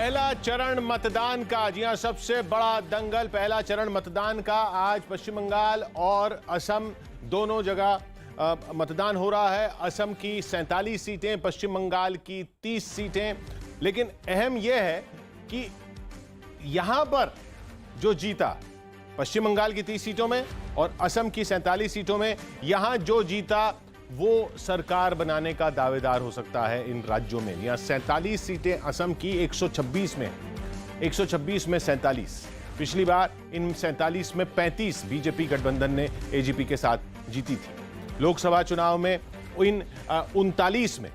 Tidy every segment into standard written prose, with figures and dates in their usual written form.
पहला चरण मतदान का, जी हां, सबसे बड़ा दंगल पहला चरण मतदान का आज पश्चिम बंगाल और असम दोनों जगह मतदान हो रहा है। असम की 47 सीटें, पश्चिम बंगाल की 30 सीटें। लेकिन अहम यह है कि यहां पर जो जीता पश्चिम बंगाल की 30 सीटों में और असम की 47 सीटों में, यहां जो जीता वो सरकार बनाने का दावेदार हो सकता है इन राज्यों में। यहां 47 सीटें असम की 126 में 47। पिछली बार इन 47 में 35 बीजेपी गठबंधन ने एजीपी के साथ जीती थी। लोकसभा चुनाव में इन 39 में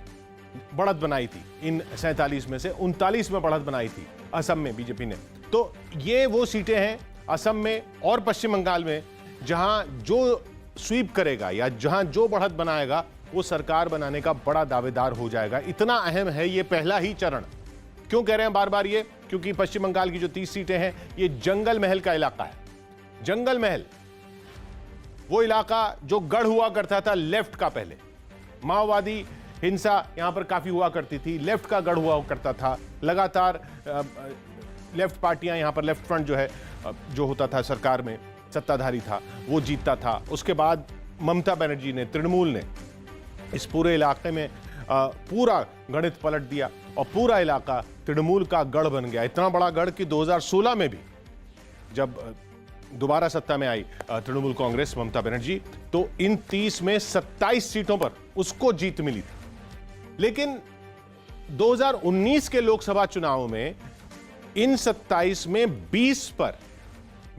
बढ़त बनाई थी, इन 47 में से 39 में बढ़त बनाई थी असम में बीजेपी ने। तो ये वो सीटें हैं असम में और पश्चिम बंगाल में जहां जो स्वीप करेगा या जहां जो बढ़त बनाएगा वो सरकार बनाने का बड़ा दावेदार हो जाएगा। इतना अहम है ये पहला ही चरण। क्यों कह रहे हैं बार बार ये? क्योंकि पश्चिम बंगाल की जो 30 सीटें हैं ये जंगल महल का इलाका है। जंगल महल वो इलाका जो गढ़ हुआ करता था लेफ्ट का, पहले माओवादी हिंसा यहां पर काफी हुआ करती थी, लेफ्ट का गढ़ हुआ करता था। लगातार लेफ्ट पार्टियां यहां पर, लेफ्ट फ्रंट जो है जो होता था सरकार में सत्ताधारी था वो जीतता था। उसके बाद ममता बनर्जी ने, तृणमूल ने इस पूरे इलाके में पूरा गणित पलट दिया और पूरा इलाका तृणमूल का गढ़ बन गया। इतना बड़ा गढ़ कि 2016 में भी जब दोबारा सत्ता में आई तृणमूल कांग्रेस, ममता बनर्जी, तो इन 30 में 27 सीटों पर उसको जीत मिली थी। लेकिन 2019 के लोकसभा चुनाव में इन 27 में 20 पर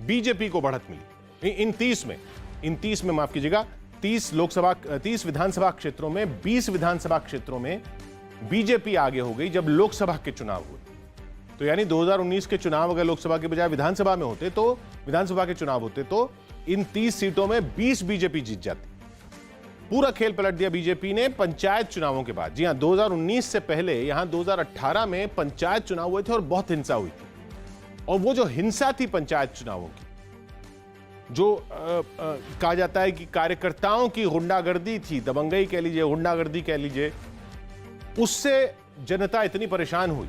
बीजेपी को बढ़त मिली। इन 30 में माफ कीजिएगा, 30 विधानसभा क्षेत्रों में 20 विधानसभा क्षेत्रों में बीजेपी आगे हो गई जब लोकसभा के चुनाव हुए। तो यानी 2019 के चुनाव अगर लोकसभा के बजाय विधानसभा में होते, तो विधानसभा के चुनाव होते, तो इन 30 सीटों में 20 बीजेपी जीत जाती। पूरा खेल पलट दिया बीजेपी ने पंचायत चुनावों के बाद। जी हां, 2019 से पहले यहां 2018 में पंचायत चुनाव हुए थे और बहुत हिंसा हुई थी। और वो जो हिंसा थी पंचायत चुनावों की, जो कहा जाता है कि कार्यकर्ताओं की गुंडागर्दी थी, दबंगई कह लीजिए, गुंडागर्दी कह लीजिए, उससे जनता इतनी परेशान हुई।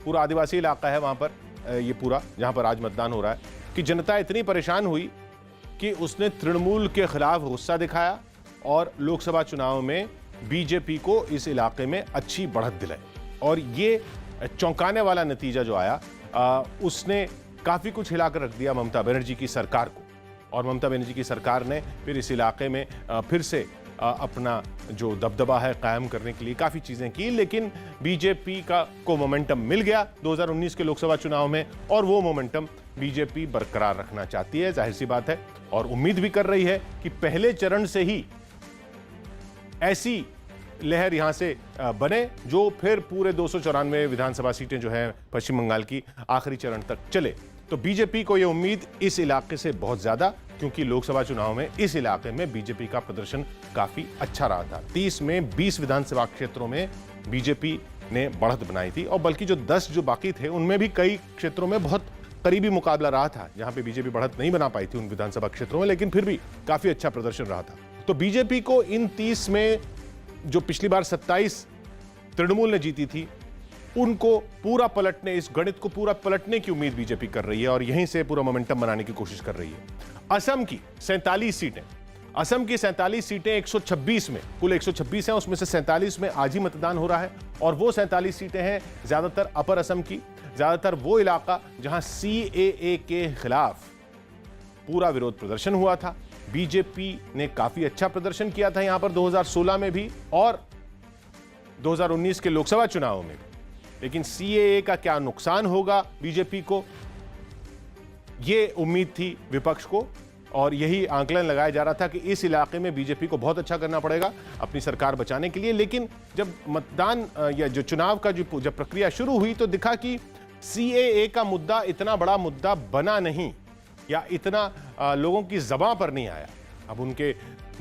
पूरा आदिवासी इलाका है वहां पर, ये पूरा जहां पर आज मतदान हो रहा है, कि जनता इतनी परेशान हुई कि उसने तृणमूल के खिलाफ गुस्सा दिखाया और लोकसभा चुनाव में बीजेपी को इस इलाके में अच्छी बढ़त दिलाई। और ये चौंकाने वाला नतीजा जो आया, उसने काफी कुछ हिलाकर रख दिया ममता बनर्जी की सरकार को। और ममता बनर्जी की सरकार ने फिर इस इलाके में फिर से अपना जो दबदबा है कायम करने के लिए काफी चीजें की। लेकिन बीजेपी को मोमेंटम मिल गया 2019 के लोकसभा चुनाव में, और वो मोमेंटम बीजेपी बरकरार रखना चाहती है, जाहिर सी बात है, और उम्मीद भी कर रही है कि पहले चरण से ही ऐसी लहर यहां से बने जो फिर पूरे 294 विधानसभा सीटें जो हैं पश्चिम बंगाल की आखिरी चरण तक चले। तो बीजेपी को यह उम्मीद इस इलाके से बहुत ज्यादा, क्योंकि लोकसभा चुनाव में इस इलाके में बीजेपी का प्रदर्शन काफी अच्छा रहा था। 30 में 20 विधानसभा क्षेत्रों में बीजेपी ने बढ़त बनाई थी, और बल्कि जो 10 जो बाकी थे उनमें भी कई क्षेत्रों में बहुत करीबी मुकाबला रहा था जहां पे बीजेपी बढ़त नहीं बना पाई थी उन विधानसभा क्षेत्रों में, लेकिन फिर भी काफी अच्छा प्रदर्शन रहा था। तो बीजेपी को इन 30 में, जो पिछली बार 27 तृणमूल ने जीती थी, उनको पूरा पलटने, इस गणित को पूरा पलटने की उम्मीद बीजेपी कर रही है और यहीं से पूरा मोमेंटम बनाने की कोशिश कर रही है। असम की 47 सीटें, असम की 47 सीटें 126 में, कुल 126 हैं, उसमें से 47 में आज ही मतदान हो रहा है। और वो 47 सीटें हैं ज्यादातर अपर असम की, ज्यादातर वो इलाका जहां CAA के खिलाफ पूरा विरोध प्रदर्शन हुआ था। बीजेपी ने काफी अच्छा प्रदर्शन किया था यहां पर 2016 में भी और 2019 के लोकसभा चुनाव में भी। लेकिन CAA का क्या नुकसान होगा बीजेपी को, यह उम्मीद थी विपक्ष को, और यही आंकलन लगाया जा रहा था कि इस इलाके में बीजेपी को बहुत अच्छा करना पड़ेगा अपनी सरकार बचाने के लिए। लेकिन जब मतदान या जो चुनाव का जब प्रक्रिया शुरू हुई तो दिखा कि CAA का मुद्दा इतना बड़ा मुद्दा बना नहीं, या इतना लोगों की ज़बां पर नहीं आया। अब उनके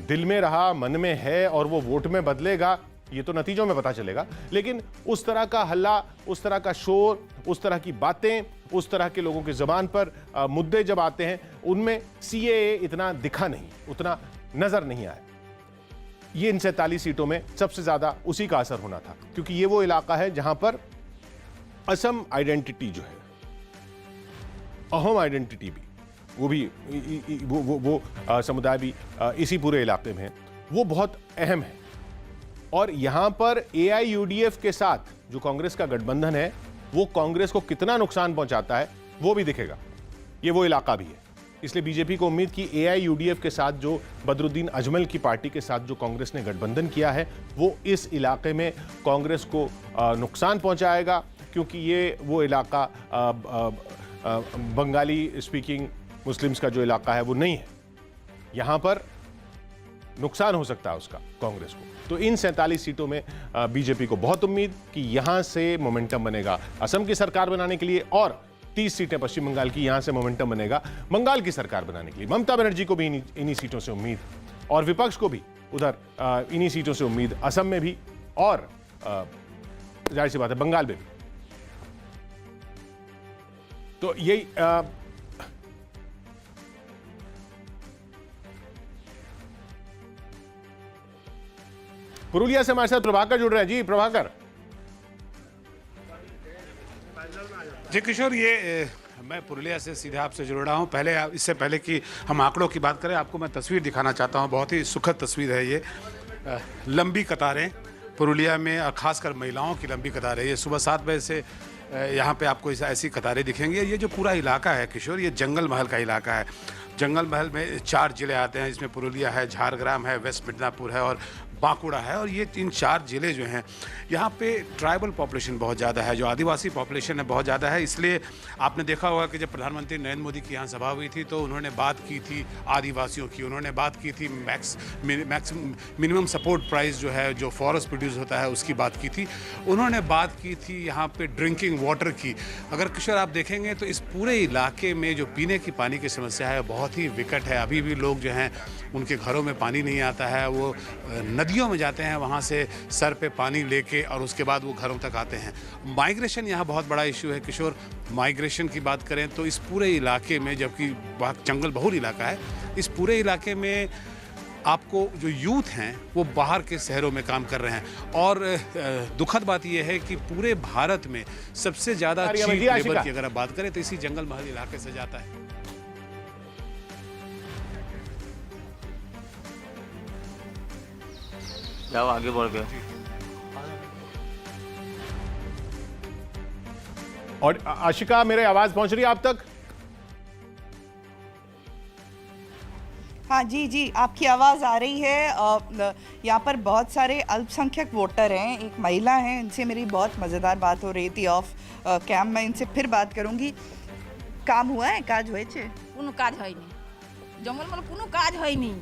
दिल में रहा, मन में है, और वो वोट में बदलेगा ये तो नतीजों में पता चलेगा। लेकिन उस तरह का हल्ला, उस तरह का शोर, उस तरह की बातें, उस तरह के लोगों की ज़बान पर मुद्दे जब आते हैं, उनमें CAA इतना दिखा नहीं, उतना नज़र नहीं आया। ये इन 47 सीटों में सबसे ज़्यादा उसी का असर होना था, क्योंकि ये वो इलाका है जहां पर असम आइडेंटिटी जो है, अहोम आइडेंटिटी भी, वो भी वो समुदाय भी इसी पूरे इलाके में है, वो बहुत अहम है। और यहां पर AIUDF के साथ जो कांग्रेस का गठबंधन है, वो कांग्रेस को कितना नुकसान पहुंचाता है वो भी दिखेगा। ये वो इलाका भी है, इसलिए बीजेपी को उम्मीद की AIUDF के साथ जो बदरुद्दीन अजमल की पार्टी के साथ जो कांग्रेस ने गठबंधन किया है, वो इस इलाके में कांग्रेस को नुकसान पहुंचाएगा, क्योंकि ये वो इलाका बंगाली स्पीकिंग मुस्लिम्स का जो इलाका है वो नहीं है। यहां पर नुकसान हो सकता है उसका कांग्रेस को। तो इन 47 सीटों में बीजेपी को बहुत उम्मीद कि यहां से मोमेंटम बनेगा असम की सरकार बनाने के लिए, और 30 सीटें पश्चिम बंगाल की, यहां से मोमेंटम बनेगा बंगाल की सरकार बनाने के लिए। ममता बनर्जी को भी इन्हीं सीटों से उम्मीद, और विपक्ष को भी उधर इन्हीं सीटों से उम्मीद, असम में भी और जाहिर सी बात है बंगाल में भी। तो यही पुरुलिया से हमारे साथ प्रभाकर जुड़ रहे हैं। जी प्रभाकर। जी किशोर, ये मैं पुरुलिया से सीधे आपसे जुड़ रहा हूँ। इससे पहले कि हम आंकड़ों की बात करें, आपको मैं तस्वीर दिखाना चाहता हूँ। बहुत ही सुखद तस्वीर है ये। लंबी कतारें पुरुलिया में, और खासकर महिलाओं की लंबी कतारें। ये सुबह 7 बजे से यहाँ पे आपको ऐसी कतारें दिखेंगी। ये जो पूरा इलाका है किशोर, ये जंगल महल का इलाका है। जंगल महल में 4 जिले आते हैं, इसमें पुरुलिया है, झारग्राम है, वेस्ट मिदनापुर है और बांकुड़ा है। और ये 3-4 जिले जो हैं, यहाँ पे ट्राइबल पॉपुलेशन बहुत ज़्यादा है, जो आदिवासी पॉपुलेशन है बहुत ज़्यादा है। इसलिए आपने देखा होगा कि जब प्रधानमंत्री नरेंद्र मोदी की यहाँ सभा हुई थी, तो उन्होंने बात की थी आदिवासियों की, उन्होंने बात की थी मिनिमम सपोर्ट प्राइस जो है, जो फॉरेस्ट प्रोड्यूस होता है, उसकी बात की थी। उन्होंने बात की थी यहाँ पे ड्रिंकिंग वाटर की। अगर किशोर आप देखेंगे तो इस पूरे इलाके में जो पीने की पानी की समस्या है बहुत ही विकट है। अभी भी लोग जो हैं, उनके घरों में पानी नहीं आता है, वो नदियों में जाते हैं, वहाँ से सर पे पानी लेके, और उसके बाद वो घरों तक आते हैं। माइग्रेशन यहाँ बहुत बड़ा इशू है किशोर। माइग्रेशन की बात करें तो इस पूरे इलाके में, जबकि जंगल बहुल इलाका है, इस पूरे इलाके में आपको जो यूथ हैं वो बाहर के शहरों में काम कर रहे हैं। और दुखद बात यह है कि पूरे भारत में सबसे ज़्यादा चीप लेबर की अगर आप बात करें तो इसी जंगल महल इलाके से जाता है। जाओ आगे बढ़ गए। और आशिका, मेरे आवाज पहुंच रही है आप तक? हाँ जी जी, आपकी आवाज़ आ रही है। यहाँ पर बहुत सारे अल्पसंख्यक वोटर हैं, एक महिला हैं, इनसे मेरी बहुत मज़ेदार बात हो रही थी ऑफ कैम। मैं इनसे फिर बात करूँगी। काम हुआ है, काज हुए छे? কোনো কাজ হয়নি, জঙ্গল মানে কোনো কাজ হয়নি।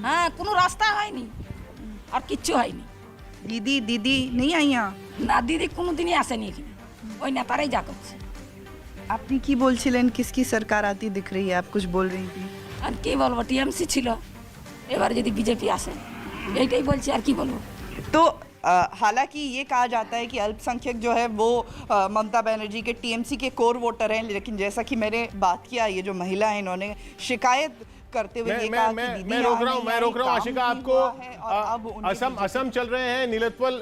হ্যাঁ, কোনো রাস্তা হয়নি আর কিচ্ছু হয়নি। दीदी दीदी नहीं आई यहाँ? না দিদি কোনো দিনই আসেনি এখানে, ওই নেতারাই যা করছে। আপনি কি বলছিলেন किसकी सरकार आती दिख रही है? आप कुछ बोल रही थी। আর কি বলবো, টিএমসি ছিল, এবারে যদি বিজেপি আসে, এইটাই বলছি, আর কি বলবো। तो हालांकि ये कहा जाता है कि अल्पसंख्यक जो है वो ममता बनर्जी के टीएमसी के कोर वोटर हैं, लेकिन जैसा कि मैंने बात किया, ये जो महिला है इन्होंने शिकायत करते हुए ये कहा कि दीदी मैं रोक रहा हूँ आशिका आपको। असम चल रहे हैं।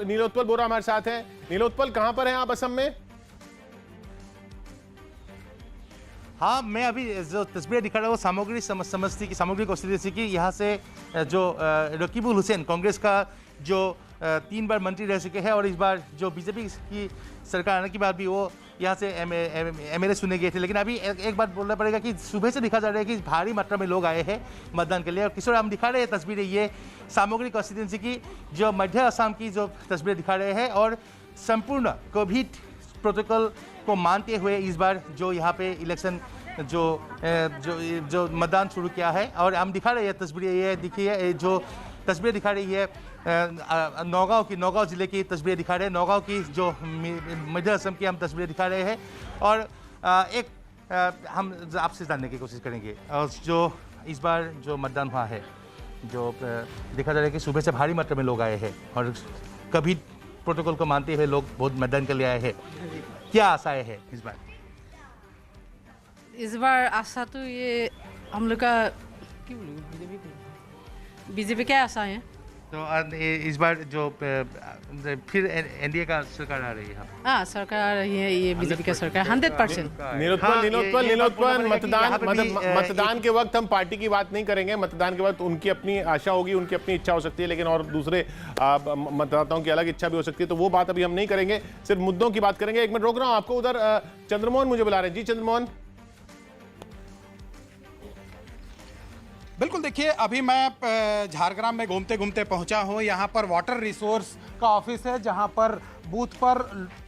नीलोत्पल बोरा हमारे साथ हैं। नीलोत्पल, कहाँ पर हैं आप असम में? हाँ, मैं अभी जो तस्वीरें दिखा रहा हूँ सामग्री समस्ती की, सामग्री कॉन्स्टिट्यूंसी की, यहाँ से जो रकीबुल हुसैन, कांग्रेस का जो 3 बार मंत्री रह चुके हैं, और इस बार जो बीजेपी की सरकार आने के बाद भी वो यहाँ से एमएलए चुने गए थे। लेकिन अभी एक बात बोलना पड़ेगा कि सुबह से दिखा जा रहा है कि भारी मात्रा में लोग आए हैं मतदान के लिए। और किशोर, हम दिखा रहे हैं तस्वीरें, ये सामग्री कॉन्स्टिट्यूंसी की जो मध्य असम की जो तस्वीरें दिखा रहे हैं, और संपूर्ण कोविड प्रोटोकॉल को मानते हुए इस बार जो यहाँ पे इलेक्शन जो मतदान शुरू किया है। और हम दिखा रहे हैं तस्वीरें, ये देखिए जो तस्वीरें दिखा रही है नौगांव जिले की तस्वीरें दिखा रहे हैं, नौगांव की जो मध्य असम की हम तस्वीरें दिखा रहे हैं। और हम आपसे जानने की कोशिश करेंगे, और जो इस बार जो मतदान हुआ है, जो देखा जा रहा है कि सुबह से भारी मात्रा में लोग आए हैं, और कभी प्रोटोकॉल को मानते हुए लोग बहुत मतदान के लिए आए हैं। क्या आशाएं हैं इस बार? इस बार आशा तो ये हम लोग का बीजेपी क्या आशा है, तो इस बार जो फिर एनडीए का सरकार आ रही है। हाँ, सरकार आ रही है, ये बीजेपी का सरकार 100%। नीलोत्पल, मतदान के वक्त हम पार्टी की बात नहीं करेंगे। मतदान के वक्त उनकी अपनी आशा होगी, उनकी अपनी इच्छा हो सकती है, लेकिन और दूसरे मतदाताओं की अलग इच्छा भी हो सकती है, तो वो बात अभी हम नहीं करेंगे, सिर्फ मुद्दों की बात करेंगे। एक मिनट रोक रहा हूं आपको, उधर चंद्रमोहन मुझे बुला रहे हैं। जी चंद्रमोहन। बिल्कुल, देखिए अभी मैं झारग्राम में घूमते घूमते पहुंचा हूं। यहाँ पर वाटर रिसोर्स का ऑफिस है, जहां पर बूथ पर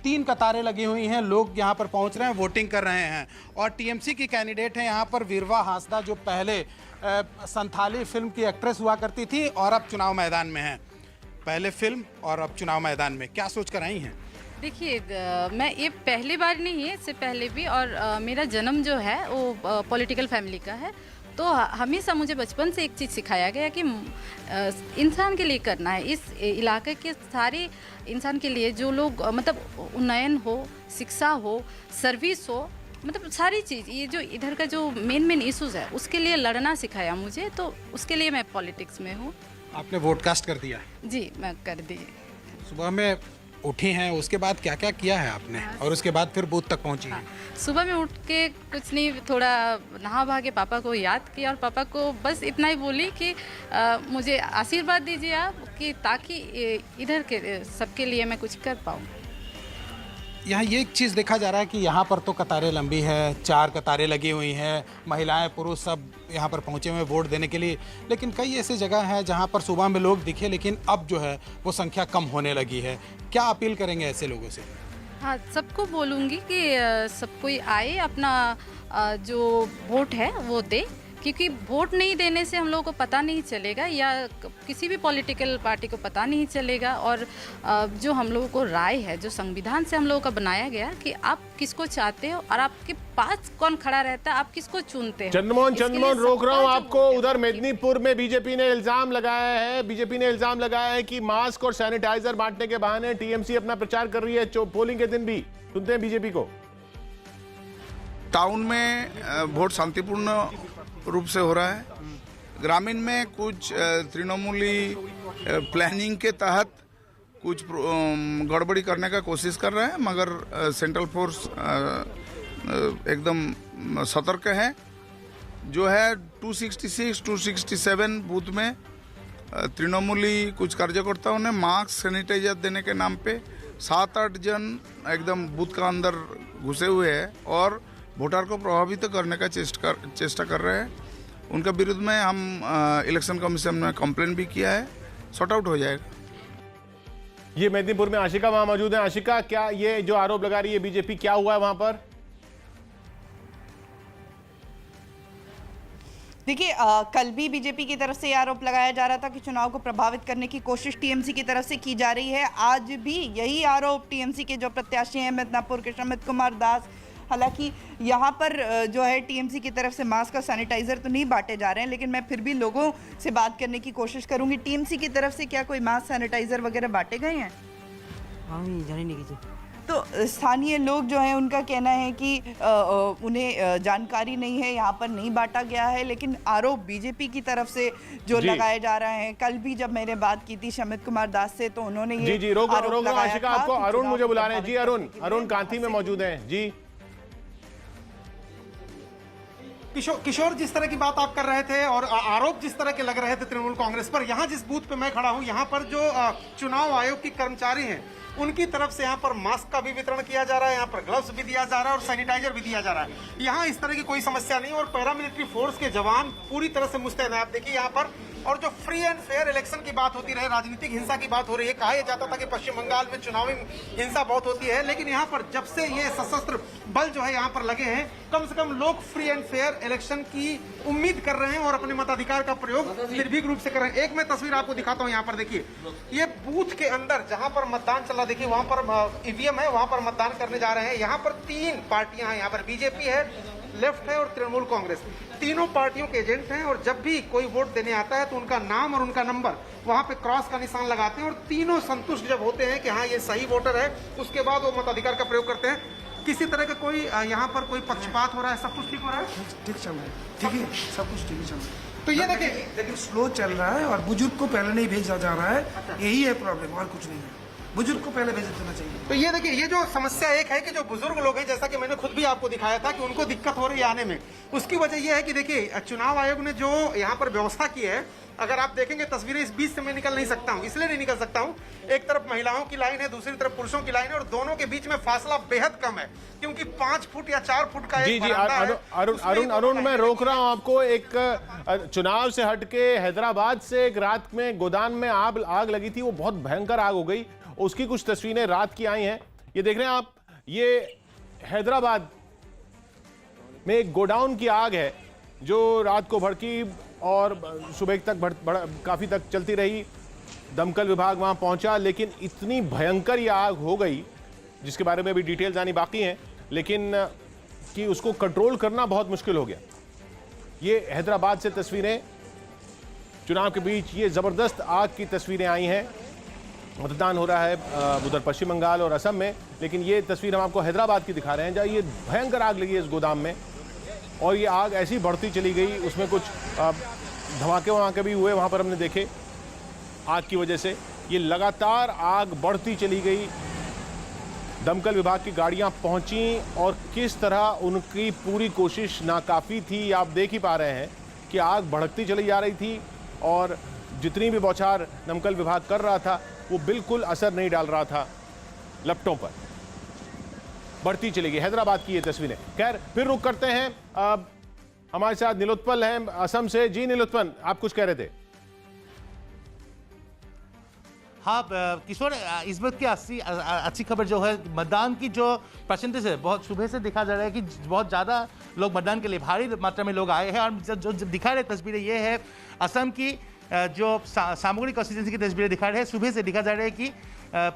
3 कतारें लगी हुई हैं। लोग यहाँ पर पहुंच रहे हैं, वोटिंग कर रहे हैं। और टीएमसी की कैंडिडेट है यहाँ पर वीरवा हांसदा, जो पहले संथाली फिल्म की एक्ट्रेस हुआ करती थी और अब चुनाव मैदान में है। पहले फिल्म और अब चुनाव मैदान में, क्या सोच कर आई हैं? देखिए, मैं ये पहली बार नहीं है, इससे पहले भी, और मेरा जन्म जो है वो पॉलिटिकल फैमिली का है। तो हमेशा मुझे बचपन से एक चीज़ सिखाया गया कि इंसान के लिए करना है। इस इलाके के सारे इंसान के लिए, जो लोग मतलब उन्नयन हो, शिक्षा हो, सर्विस हो, मतलब सारी चीज़, ये जो इधर का जो मेन इश्यूज़ है उसके लिए लड़ना सिखाया मुझे। तो उसके लिए मैं पॉलिटिक्स में हूँ। आपने वोट कास्ट कर दिया? जी, मैं कर दी। सुबह में उठी हैं, उसके बाद क्या क्या किया है आपने? और उसके बाद फिर बूथ तक पहुंची हैं? सुबह में उठ के कुछ नहीं, थोड़ा नहा भा के पापा को याद किया और पापा को बस इतना ही बोली कि मुझे आशीर्वाद दीजिए आप, कि ताकि इधर के सबके लिए मैं कुछ कर पाऊँ। यहाँ ये एक चीज़ देखा जा रहा है कि यहाँ पर तो कतारें लंबी है, 4 कतारें लगी हुई हैं, महिलाएं पुरुष सब यहाँ पर पहुँचे हुए वोट देने के लिए। लेकिन कई ऐसी जगह हैं जहाँ पर सुबह में लोग दिखे, लेकिन अब जो है वो संख्या कम होने लगी है। क्या अपील करेंगे ऐसे लोगों से? हाँ, सबको बोलूँगी कि सब कोई आए, अपना जो वोट है वो दे, क्योंकि वोट नहीं देने से हम लोगों को पता नहीं चलेगा, या किसी भी पॉलिटिकल पार्टी को पता नहीं चलेगा। और जो हम लोगों को राय है, जो संविधान से हम लोगों का बनाया गया, कि आप किसको चाहते हो और आपके पास कौन खड़ा रहता है, आप किसको चुनते हो। चंद्रमोहन रोक रहा हूं आपको। उधर मेदिनीपुर में बीजेपी ने इल्जाम लगाया है कि मास्क और सैनिटाइजर बांटने के बहाने टीएमसी अपना प्रचार कर रही है पोलिंग के दिन भी। सुनते हैं बीजेपी को। टाउन में वोट शांतिपूर्ण रूप से हो रहा है। ग्रामीण में कुछ तृणमूली प्लानिंग के तहत कुछ गड़बड़ी करने का कोशिश कर रहे हैं, मगर सेंट्रल फोर्स एकदम सतर्क है। जो है 266, 267 बूथ में तृणमूली कुछ कार्यकर्ताओं ने मास्क सैनिटाइजर देने के नाम पे 7-8 जन एकदम बूथ का अंदर घुसे हुए हैं और वोटर को प्रभावित करने का चेष्टा कर रहे हैं। उनके विरुद्ध में हम इलेक्शन कमीशन में कंप्लेन भी किया है, सॉर्ट आउट हो जाएगा। ये मेदिनीपुर में आशिका वहां मौजूद है। आशिका, क्या ये जो आरोप लगा रही है बीजेपी, क्या हुआ है वहां पर? देखिए, कल भी बीजेपी की तरफ से आरोप लगाया जा रहा था कि चुनाव को प्रभावित करने की कोशिश टीएमसी की तरफ से की जा रही है। आज भी यही आरोप टीएमसी के जो प्रत्याशी हैं मिदनापुर के शमित कुमार दास, हालांकि यहाँ पर जो है टीएमसी की तरफ से मास्क और सैनिटाइजर तो नहीं बांटे जा रहे हैं, लेकिन मैं फिर भी लोगों से बात करने की कोशिश करूंगी। टीएमसी की तरफ से क्या कोई मास्क सैनिटाइजर वगैरह बांटे गए हैं? तो स्थानीय लोग जो हैं उनका कहना है कि उन्हें जानकारी नहीं है, यहाँ पर नहीं बांटा गया है, लेकिन आरोप बीजेपी की तरफ से जो लगाए जा रहे हैं। कल भी जब मैंने बात की थी शमित कुमार दास से, तो उन्होंने ये जी रोक आशिका आपको। अरुण मुझे बुला रहे हैं। जी अरुण कांती में मौजूद हैं। जी किशोर, जिस तरह की बात आप कर रहे थे और आरोप जिस तरह के लग रहे थे तृणमूल कांग्रेस पर, यहाँ जिस बूथ पे मैं खड़ा हूँ, यहाँ पर जो चुनाव आयोग की कर्मचारी हैं उनकी तरफ से यहाँ पर मास्क का भी वितरण किया जा रहा है, यहाँ पर ग्लव्स भी दिया जा रहा है और सैनिटाइजर भी दिया जा रहा है। यहाँ इस तरह की कोई समस्या नहीं और पैरामिलिट्री फोर्स के जवान पूरी तरह से मुस्तैद हैं। आप देखिए यहाँ पर, और जो फ्री एंड फेयर इलेक्शन की बात होती रहे, राजनीतिक हिंसा की बात हो रही है। कहा जाता था कि पश्चिम बंगाल में चुनावी हिंसा बहुत होती है, लेकिन यहाँ पर जब से ये सशस्त्र बल जो है यहाँ पर लगे हैं, कम से कम लोग फ्री एंड फेयर इलेक्शन की उम्मीद कर रहे हैं और अपने मताधिकार का प्रयोग निर्भीक रूप से कर रहे हैं। एक मैं तस्वीर आपको दिखाता हूँ। यहाँ पर देखिए, ये बूथ के अंदर जहाँ पर मतदान चल रहा, देखिए वहाँ पर ईवीएम है, वहाँ पर मतदान करने जा रहे हैं। यहाँ पर 3 पार्टियां हैं, यहाँ पर बीजेपी है, लेफ्ट है और तृणमूल कांग्रेस। तीनों पार्टियों के एजेंट हैं और जब भी कोई वोट देने आता है तो उनका नाम और उनका नंबर वहां पे क्रॉस का निशान लगाते हैं और तीनों संतुष्ट जब होते हैं कि हाँ ये सही वोटर है, उसके बाद वो मताधिकार का प्रयोग करते हैं। किसी तरह का कोई यहाँ पर कोई पक्षपात हो रहा है? सब कुछ ठीक हो रहा है? ठीक चल रहा है, ठीक है, सब कुछ ठीक चल रहा है। तो ये देखिए, लेकिन स्लो चल रहा है और बुजुर्ग को पहले नहीं भेजा जा रहा है, यही है प्रॉब्लम और कुछ नहीं है। बुजुर्ग को पहले भेज देना चाहिए। तो ये देखिए, ये जो समस्या एक है कि जो बुजुर्ग लोग हैं, जैसा कि मैंने खुद भी आपको दिखाया था कि उनको दिक्कत हो रही है आने में। उसकी वजह ये है कि देखिए, चुनाव आयोग ने जो यहाँ पर व्यवस्था की है, अगर आप देखेंगे तस्वीरें, इस बीच से मैं निकल नहीं सकता हूँ, इसलिए नहीं निकल सकता हूँ। एक तरफ महिलाओं की लाइन है, दूसरी तरफ पुरुषों की लाइन है, और दोनों के बीच में फासला बेहद कम है, क्योंकि 5 फुट या 4 फुट का जी एक जी बरामदा है। अरुण मैं रोक रहा हूं आपको। एक चुनाव से हटके हैदराबाद से एक रात में गोदाम में आग लगी थी, वो बहुत भयंकर आग हो गई। उसकी कुछ तस्वीरें रात की आई हैं, ये देख रहे हैं आप। ये हैदराबाद में एक गोडाउन की आग है जो रात को भड़की और सुबह तक काफी तक चलती रही। दमकल विभाग वहां पहुंचा, लेकिन इतनी भयंकर ये आग हो गई जिसके बारे में भी डिटेल्स आनी बाकी हैं, लेकिन कि उसको कंट्रोल करना बहुत मुश्किल हो गया। ये हैदराबाद से तस्वीरें, चुनाव के बीच ये जबरदस्त आग की तस्वीरें आई हैं। मतदान हो रहा है उधर पश्चिम बंगाल और असम में, लेकिन ये तस्वीर हम आपको हैदराबाद की दिखा रहे हैं जहाँ ये भयंकर आग लगी है इस गोदाम में, और ये आग ऐसी बढ़ती चली गई। उसमें कुछ धमाके वमाके भी हुए वहाँ पर, हमने देखे आग की वजह से। ये लगातार आग बढ़ती चली गई। दमकल विभाग की गाड़ियाँ पहुँची और किस तरह उनकी पूरी कोशिश नाकाफ़ी थी। आप देख ही पा रहे हैं कि आग भड़कती चली जा रही थी और जितनी भी बौछार दमकल विभाग कर रहा था वो बिल्कुल असर नहीं डाल रहा था लपटों पर, बढ़ती चली गई। हैदराबाद की ये तस्वीरें। खैर, फिर रुक करते हैं। हमारे साथ नीलोत्पल हैं असम से। जी नीलोत्पल, आप कुछ कह रहे थे? हाँ किशोर, इस बात की अच्छी खबर जो है, मतदान की जो परसेंटेज है बहुत सुबह से दिखा जा रहा है कि बहुत ज़्यादा लोग मतदान के लिए भारी मात्रा में लोग आए हैं। और जो दिखा रहे तस्वीरें ये है असम की जो सामग्री कॉन्स्टिट्यूंसी की तस्वीरें दिखा रहे हैं। सुबह से दिखा जा रहा है कि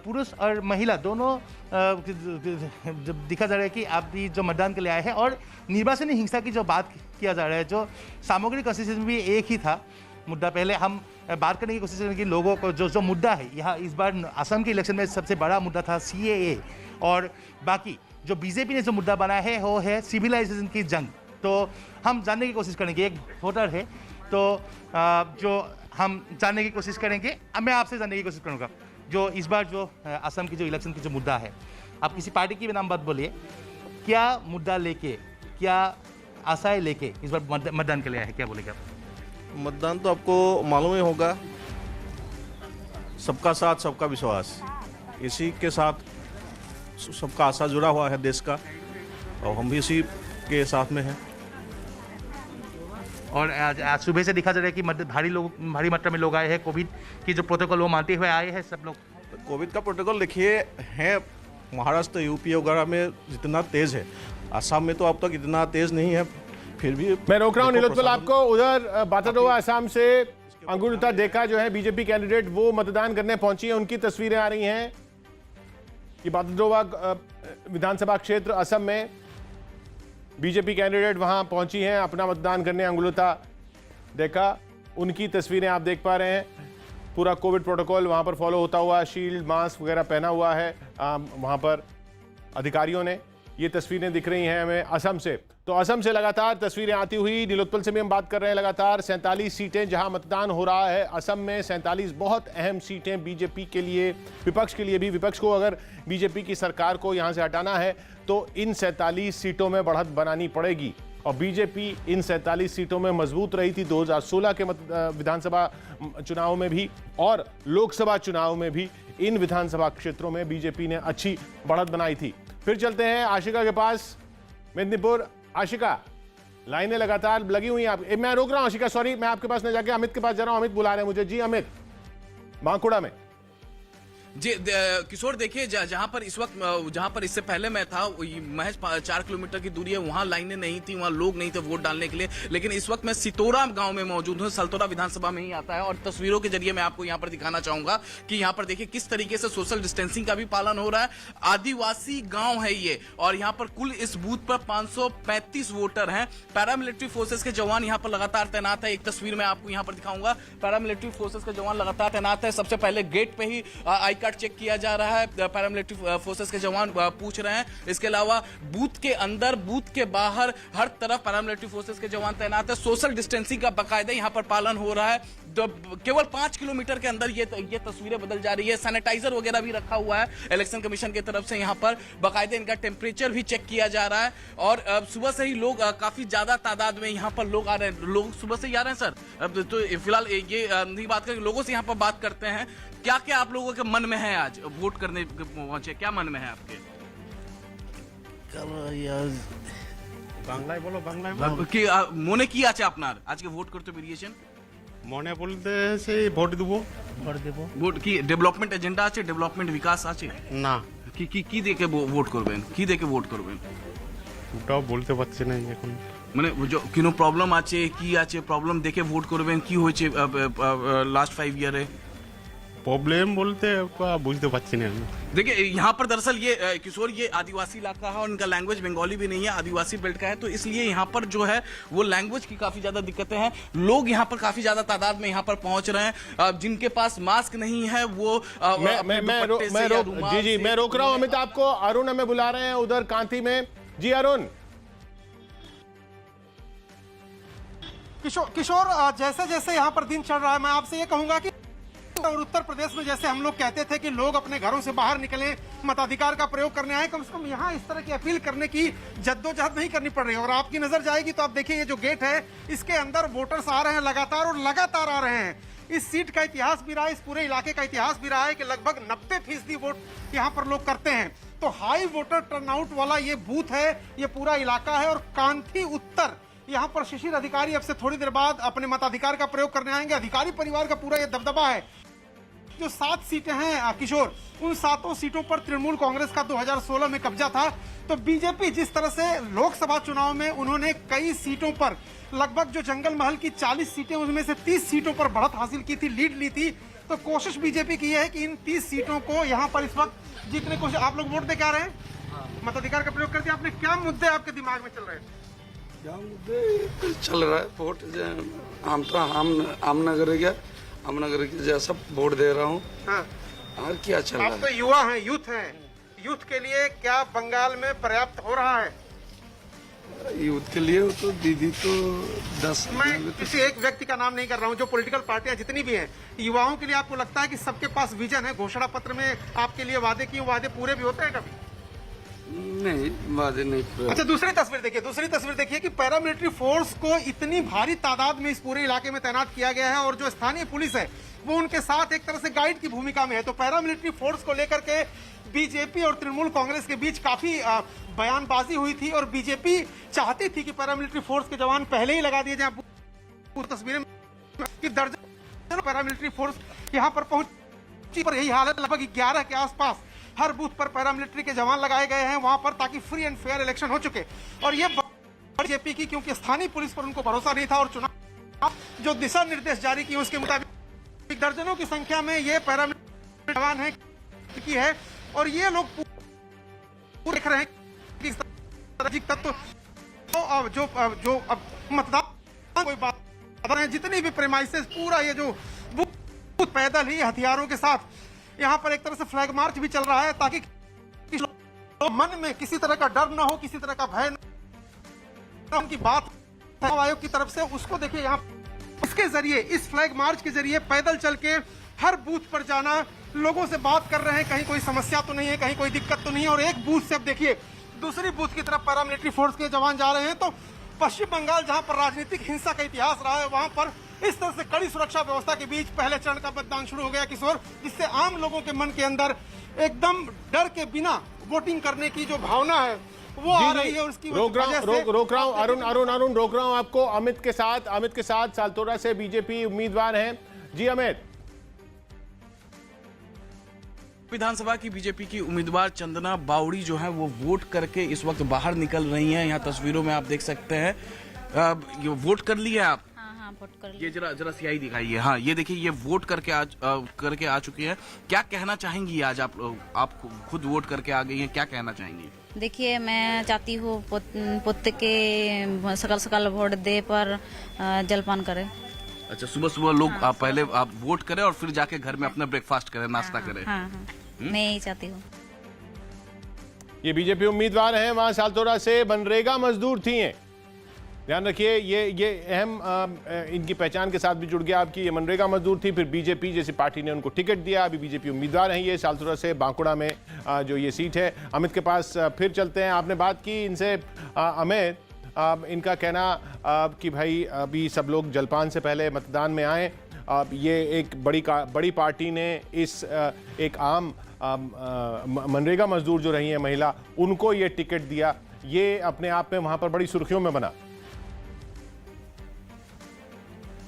पुरुष और महिला दोनों दिखा जा रहा है कि आप जो मतदान के लिए आए हैं। और निर्वाचनी हिंसा की जो बात किया जा रहा है, जो सामग्री कॉन्स्टिट्यूंसी भी एक ही था मुद्दा। पहले हम बात करने की कोशिश करें कि लोगों को जो मुद्दा है यहाँ इस बार असम के इलेक्शन में सबसे बड़ा मुद्दा था CAA, और बाकी जो बीजेपी ने जो मुद्दा बनाया है वो है सिविलाइजेशन की जंग। तो हम जानने की कोशिश करेंगे, एक वोटर है तो जो हम जानने की कोशिश करेंगे, मैं आपसे जानने की कोशिश करूँगा जो इस बार जो असम की जो इलेक्शन की जो मुद्दा है, आप किसी पार्टी की भी नाम बात बोलिए, क्या मुद्दा लेके, क्या आशाएं लेके इस बार मतदान के लिए आए हैं, क्या बोलेगा? मतदान तो आपको मालूम ही होगा, सबका साथ सबका विश्वास, इसी के साथ सबका आशा जुड़ा हुआ है देश का, और हम भी इसी के साथ में हैं। और आज सुबह से दिखा जा रहा है कि भारी मात्रा में लोग आए हैं। कोविड की जो प्रोटोकॉल वो मानते हुए आए हैं सब लोग। कोविड का प्रोटोकॉल देखिए है, महाराष्ट्र यूपी वगैरह में जितना तेज है, असम में तो अब तक इतना तेज नहीं है, फिर भी मैं रोक रहा हूँ नीलोत्पल आपको। उधर बाटाडोवा असम से अंगुलिता डेका जो है बीजेपी कैंडिडेट, वो मतदान करने पहुंची है, उनकी तस्वीरें आ रही हैं। ये बाटाडोवा विधानसभा क्षेत्र असम में बीजेपी कैंडिडेट वहां पहुंची हैं अपना मतदान करने, अंगुलिता डेका, उनकी तस्वीरें आप देख पा रहे हैं। पूरा कोविड प्रोटोकॉल वहां पर फॉलो होता हुआ, शील्ड मास्क वगैरह पहना हुआ है वहां पर अधिकारियों ने। ये तस्वीरें दिख रही हैं हमें असम से। तो असम से लगातार तस्वीरें आती हुई, नीलोत्पल से भी हम बात कर रहे हैं लगातार। 47 सीटें जहां मतदान हो रहा है असम में, 47 बहुत अहम सीटें बीजेपी के लिए, विपक्ष के लिए भी। विपक्ष को अगर बीजेपी की सरकार को यहां से हटाना है तो इन 47 सीटों में बढ़त बनानी पड़ेगी, और बीजेपी इन 47 सीटों में मजबूत रही थी 2016 के विधानसभा चुनाव में भी और लोकसभा चुनाव में भी। इन विधानसभा क्षेत्रों में बीजेपी ने अच्छी बढ़त बनाई थी। फिर चलते हैं आशिका के पास, मेदिनीपुर। आशिका, लाइनें लगातार लगी हुई हैं। मैं रोक रहा हूं आशिका, सॉरी, मैं आपके पास न जाके अमित के पास जा रहा हूं। अमित बुला रहे हैं मुझे। जी अमित, बांकुड़ा में। जी किशोर, देखिए जहां पर इस वक्त, जहां पर इससे पहले मैं था, महज 4 किलोमीटर की दूरी है, वहां लाइनें नहीं थी, वहां लोग नहीं थे वोट डालने के लिए। लेकिन इस वक्त मैं सितोरा गांव में मौजूद हूं, सलतोरा विधानसभा में ही आता है, और तस्वीरों के जरिए मैं आपको यहां पर दिखाना चाहूंगा कि यहां पर देखिए किस तरीके से सोशल डिस्टेंसिंग का भी पालन हो रहा है। आदिवासी गांव है ये, और यहां पर कुल इस बूथ पर 535 वोटर हैं। पैरामिलिट्री फोर्सेस के जवान यहां पर लगातार तैनात है। एक तस्वीर मैं आपको यहां पर दिखाऊंगा, पैरामिलिट्री फोर्सेस के जवान लगातार तैनात है। सबसे पहले गेट पे ही कार्ड चेक किया जा रहा है, पैरामिलिट्री फोर्सेस के जवान पूछ रहे हैं। इसके अलावा बूथ के अंदर, बूथ के बाहर हर तरफ पैरामिलिट्री फोर्सेस के जवान तैनात है। सोशल डिस्टेंसिंग का बाकायदा यहाँ पर पालन हो रहा है। केवल 5 किलोमीटर के अंदर ये तस्वीरें बदल जा रही है। सैनिटाइजर वगैरह भी रखा हुआ है इलेक्शन कमीशन की तरफ से। यहाँ पर बाकायदा इनका टेम्परेचर भी चेक किया जा रहा है और सुबह से ही लोग काफी ज्यादा तादाद में यहाँ पर लोग आ रहे हैं। लोग सुबह से ही आ रहे हैं सर। अब तो फिलहाल ये नहीं बात करें, लोगों से यहाँ पर बात करते हैं। क्या क्या आप लोगों के मन में है आज वोट करने पहुंचे, क्या मन में है आपके? বাংলায় বলো বাংলায় বলো কি মনে কি আছে আপনার আজকে ভোট করতে বেরিয়েছেন? মনে বলতে সেই ভোট দেবো ভোট কি ডেভেলপমেন্ট এজেন্ডা আছে, ডেভেলপমেন্ট বিকাশ আছে? না কি কি কি দেখে ভোট করবেন, কি দেখে ভোট করবেন? ওটাও বলতে পারছি না এখন। মানে কোনো প্রবলেম আছে, কি আছে প্রবলেম দেখে ভোট করবেন? কি হয়েছে লাস্ট 5 ইয়ারে? प्रॉब्लम बोलते बुझते पाচ্ছি না। देखिए यहाँ पर दरअसल ये किशोर, ये आदिवासी इलाका है और इनका लैंग्वेज बंगाली भी नहीं है, आदिवासी बेल्ट का है, तो इसलिए यहाँ पर जो है वो लैंग्वेज की काफी ज्यादा दिक्कतें हैं। लोग यहाँ पर काफी ज्यादा तादाद में यहाँ पर पहुंच रहे हैं। जिनके पास मास्क नहीं है वो मैं रोक रहा हूँ अमित आपको। अरुण हमें बुला रहे हैं उधर कांती में। जी अरुण। किशोर, जैसे जैसे यहाँ पर दिन चल रहा है, मैं आपसे ये कहूंगा कि और उत्तर प्रदेश में जैसे हम लोग कहते थे कि लोग अपने घरों से बाहर निकले, मताधिकार का प्रयोग करने आए, कम से कम यहाँ इस तरह की अपील करने की जद्दोजहद नहीं करनी पड़ रही है। और आपकी नजर जाएगी तो आप देखिए ये जो गेट है इसके अंदर वोटर्स आ रहे हैं लगातार और लगातार आ रहे हैं। इस सीट का इतिहास भी रहा है, इस पूरे इलाके का इतिहास भी रहा है कि लगभग 90% वोट यहाँ पर लोग करते हैं। तो हाई वोटर टर्नआउट वाला ये बूथ है, ये पूरा इलाका है। और कांथी उत्तर यहाँ पर शिशिर अधिकारी अब से थोड़ी देर बाद अपने मताधिकार का प्रयोग करने आएंगे। अधिकारी परिवार का पूरा ये दबदबा है। जो 7 सीटें हैं किशोर, उन 7 सीटों पर तृणमूल कांग्रेस का 2016 में कब्जा था। तो बीजेपी जिस तरह से लोकसभा चुनाव में उन्होंने कई सीटों पर, लगभग जो जंगल महल की 40 सीटें उनमें से 30 सीटों पर बढ़त हासिल की थी, लीड ली थी। तो कोशिश बीजेपी की है कि इन 30 सीटों को यहाँ पर इस वक्त जीतने की कोशिश। आप लोग वोट दे के आ रहे हैं, मताधिकार का प्रयोग करके। आपने क्या मुद्दे आपके दिमाग में चल रहे हैं? क्या मुद्दे चल रहा है? वोट हम तो आमनगर गया, आमनगर के जैसा वोट दे रहा हूँ। हाँ। और क्या चल रहा है? आप तो युवा हैं, यूथ हैं, यूथ के लिए क्या बंगाल में पर्याप्त हो रहा है? यूथ के लिए तो दीदी तो 10। मैं किसी एक व्यक्ति का नाम नहीं कर रहा हूँ, जो पॉलिटिकल पार्टियां जितनी भी हैं, युवाओं के लिए आपको लगता है कि सबके पास विजन है? घोषणा पत्र में आपके लिए वादे किए, वादे पूरे भी होते हैं कभी? नहीं, वादे नहीं पूरे। अच्छा, दूसरी तस्वीर देखिए कि पैरामिलिट्री फोर्स को इतनी भारी तादाद में इस पूरे इलाके में तैनात किया गया है और जो स्थानीय पुलिस है वो उनके साथ एक तरह से गाइड की भूमिका में है। तो पैरामिलिट्री फोर्स को लेकर के बीजेपी और तृणमूल कांग्रेस के बीच काफी बयानबाजी हुई थी और बीजेपी चाहती थी कि पैरामिलिट्री फोर्स के जवान पहले ही लगा दिए जाए। तस्वीरें कि दर्जनों पैरामिलिट्री फोर्स यहाँ पर पहुंची, पर यही हालत लगभग 11 के आसपास हर बूथ पर पैरामिलिट्री के जवान लगाए गए हैं वहां पर, ताकि फ्री एंड फेयर इलेक्शन हो चुके। और ये बीजेपी की, क्योंकि स्थानीय पुलिस पर उनको भरोसा नहीं था और चुनाव जो दिशा निर्देश जारी किए उसके मुताबिक दर्जनों की संख्या में ये पैरामिलिट्री जवान है। और ये लोग देख रहे हैं कि सामाजिक तत्व जो अब मतदान कोई बात है, जितनी भी प्रेमाइसेस, पूरा ये जो बूथ पैदल ही हथियारों के साथ यहाँ पर एक तरह से फ्लैग मार्च भी चल रहा है, ताकि मन में किसी तरह का डर ना हो, किसी तरह का भय ना। उनकी बात आयोग की तरफ से उसको देखिए, यहाँ इसके जरिए, इस फ्लैग मार्च के जरिए पैदल चल के हर बूथ पर जाना, लोगों से बात कर रहे हैं, कहीं कोई समस्या तो नहीं है, कहीं कोई दिक्कत तो नहीं है। और एक बूथ से अब देखिए दूसरी बूथ की तरफ पैरामिलिट्री फोर्स के जवान जा रहे हैं। तो पश्चिम बंगाल, जहां पर राजनीतिक हिंसा का इतिहास रहा है, वहां पर इस तरह से कड़ी सुरक्षा व्यवस्था के बीच पहले चरण का मतदान शुरू हो गया किशोर, जिससे आम लोगों के मन के अंदर एकदम डर के बिना वोटिंग करने की जो भावना है वो आ रही है। उसकी रोक रहा हूं अरुण रोक रहा हूं आपको अमित के साथ सालतोरा से बीजेपी उम्मीदवार हैं। जी अमित। विधानसभा की बीजेपी की उम्मीदवार चंदना बावड़ी जो है वो वोट करके इस वक्त बाहर निकल रही हैं। यहाँ तस्वीरों में आप देख सकते हैं। ये वोट कर लिया आप? हाँ, वोट कर लिया। ये जरा सियाही दिखाइए। हाँ, ये देखिए, ये वोट करके आ चुकी है। क्या कहना चाहेंगी आज आप खुद वोट करके आ गई हैं, क्या कहना चाहेंगी? देखिए, मैं चाहती हूँ पुत्र के सकल वोट दे पर जलपान करे। अच्छा, सुबह सुबह लोग पहले आप वोट करें और फिर जाके घर में अपना ब्रेकफास्ट करें, नाश्ता करें। हाँ, मैं यही चाहती हूँ। ये बीजेपी उम्मीदवार हैं, वहां सालतोरा से मनरेगा मजदूर थी हैं। ध्यान रखिए, ये अहम इनकी पहचान के साथ भी जुड़ गया आपकी। ये मनरेगा मजदूर थी, फिर बीजेपी जैसी पार्टी ने उनको टिकट दिया, अभी बीजेपी उम्मीदवार हैं ये सालतोरा से, बांकुड़ा में जो ये सीट है। अमित के पास फिर चलते हैं। आपने बात की इनसे, अमित, इनका कहना कि भाई अभी सब लोग जलपान से पहले मतदान में आए। ये एक बड़ी पार्टी ने इस एक आम मनरेगा मजदूर जो रही है महिला, उनको ये टिकट दिया। ये अपने आप में वहां पर बड़ी सुर्खियों में बना।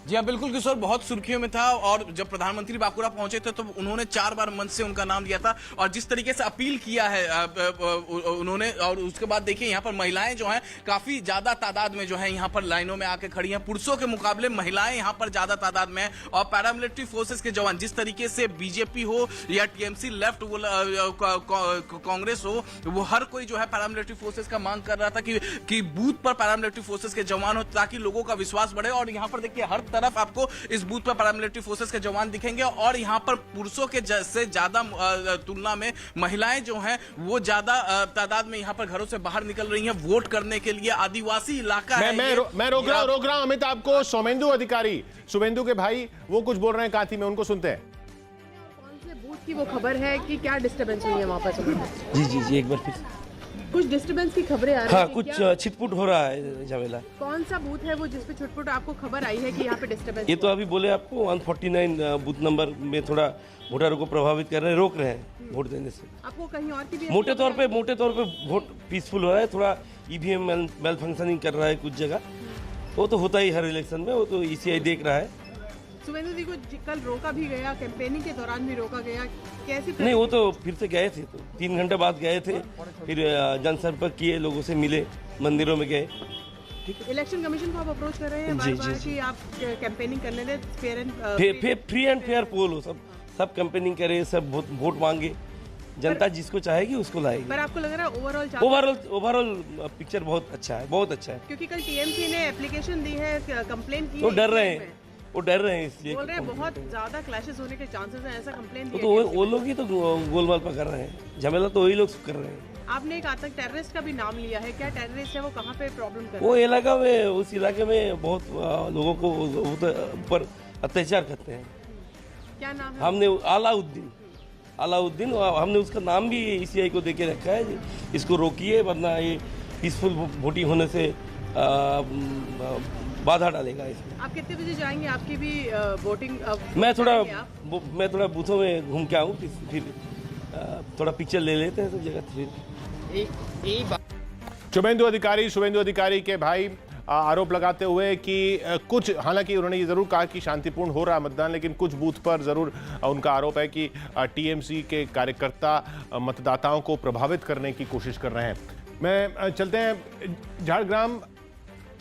जी हाँ, बिल्कुल किशोर, बहुत सुर्खियों में था। और जब प्रधानमंत्री बांकुड़ा पहुंचे थे तो उन्होंने 4 बार मंच से उनका नाम लिया था, और जिस तरीके से अपील किया है उन्होंने, और उसके बाद देखिए यहाँ पर महिलाएं जो हैं काफी ज्यादा तादाद में जो है यहाँ पर लाइनों में आके खड़ी हैं। पुरुषों के मुकाबले महिलाएं यहाँ पर ज्यादा तादाद में हैं। और पैरामिलिट्री फोर्सेस के जवान, जिस तरीके से बीजेपी हो या टीएमसी लेफ्ट कांग्रेस हो, वो हर कोई जो है पैरामिलिट्री फोर्सेस का मांग कर रहा था कि बूथ पर पैरामिलिट्री फोर्सेस के जवान हो, ताकि लोगों का विश्वास बढ़े। और यहाँ पर देखिए हर तरफ आपको इस बूथ पर पैरामिलिट्री फोर्सेस के जवान दिखेंगे, और यहाँ पर पुरुषों के से ज्यादा तुलना में महिलाएं जो हैं वो ज्यादा तादाद में यहाँ पर घरों से बाहर निकल रही हैं वोट करने के लिए। आदिवासी इलाका है। मैं रोक रहा हूं अमित आपको। शुभेंदु अधिकारी, शुभेंदु के भाई, वो कुछ बोल रहे हैं कांती में, उनको सुनते हैं। कौन से बूथ की वो खबर है कि क्या डिस्टर्बेंस हुई है वहाँ पर? जी एक बार फिर कुछ डिस्टर्बेंस की खबरें आ रही हैं। कुछ छिटपुट हो रहा है झमेला। कौन सा बूथ है वो जिसपे छुटपुट आपको खबर आई है कि यहाँ पे डिस्टर्बेंस? ये तो अभी बोले आपको 149 बूथ नंबर में थोड़ा वोटरों को प्रभावित कर रहे हैं, रोक रहे हैं वोट देने से। आपको कहीं और की भी मोटे तौर पे वोट पीसफुल हो रहा है। थोड़ा ईवीएम मेल फंक्शनिंग कर रहा है कुछ जगह, वो तो होता ही हर इलेक्शन में, वो तो ईसीआई देख रहा है। सुवेंदु जी को कल रोका भी गया, कैंपेनिंग के दौरान भी रोका गया, कैसी? नहीं, वो तो फिर से गए थे, तो 3 घंटे बाद गए थे, फिर जनसंपर्क किए, लोगों से मिले, मंदिरों में गए। ठीक है, इलेक्शन कमीशन को आप अप्रोच कर रहे हैं बार-बार कि आप कैंपेनिंग करने दें, फ्री एंड फेयर पोल हो, सब कैंपेनिंग करे, सब वोट मांगे, जनता जिसको चाहेगी उसको लाएगी। पर आपको लग रहा है ओवरऑल पिक्चर बहुत अच्छा है, बहुत अच्छा है। क्योंकि कल टीएमसी ने एप्लीकेशन दी है, कंप्लेन की, वो डर रहे हैं इसलिए बोल रहे हैं बहुत ज्यादा क्लैशेस होने के चांसेस हैं, ऐसा कंप्लेन तो वो लोग ही तो गोलमाल पर कर रहे हैं, झमेला तो वही लोग कर रहे हैं। आपने एक आतंक टेररिस्ट का भी नाम लिया है, क्या टेररिस्ट है वो, कहाँ पे प्रॉब्लम कर रहे हैं? वो इलाका में, उस इलाके में बहुत लोगों को ऊपर अत्याचार करते हैं। क्या नाम है? हमने अलाउद्दीन, हमने उसका नाम भी ईसीआई को देके रखा है, इसको रोकिए वरना ये पीसफुल वोटिंग होने से बाधा डालेगा इसमें। आप कितने बजे जाएंगे? आपकी भी वोटिंग? मैं थोड़ा बूथों में घूम के आऊँ, फिर थोड़ा पिक्चर ले लेते हैं सब जगह। शुभेंदु अधिकारी के भाई आरोप लगाते हुए कि कुछ, हालांकि उन्होंने ये जरूर कहा कि शांतिपूर्ण हो रहा है मतदान, लेकिन कुछ बूथ पर जरूर उनका आरोप है कि टीएमसी के कार्यकर्ता मतदाताओं को प्रभावित करने की कोशिश कर रहे हैं। मैं चलते हैं झारग्राम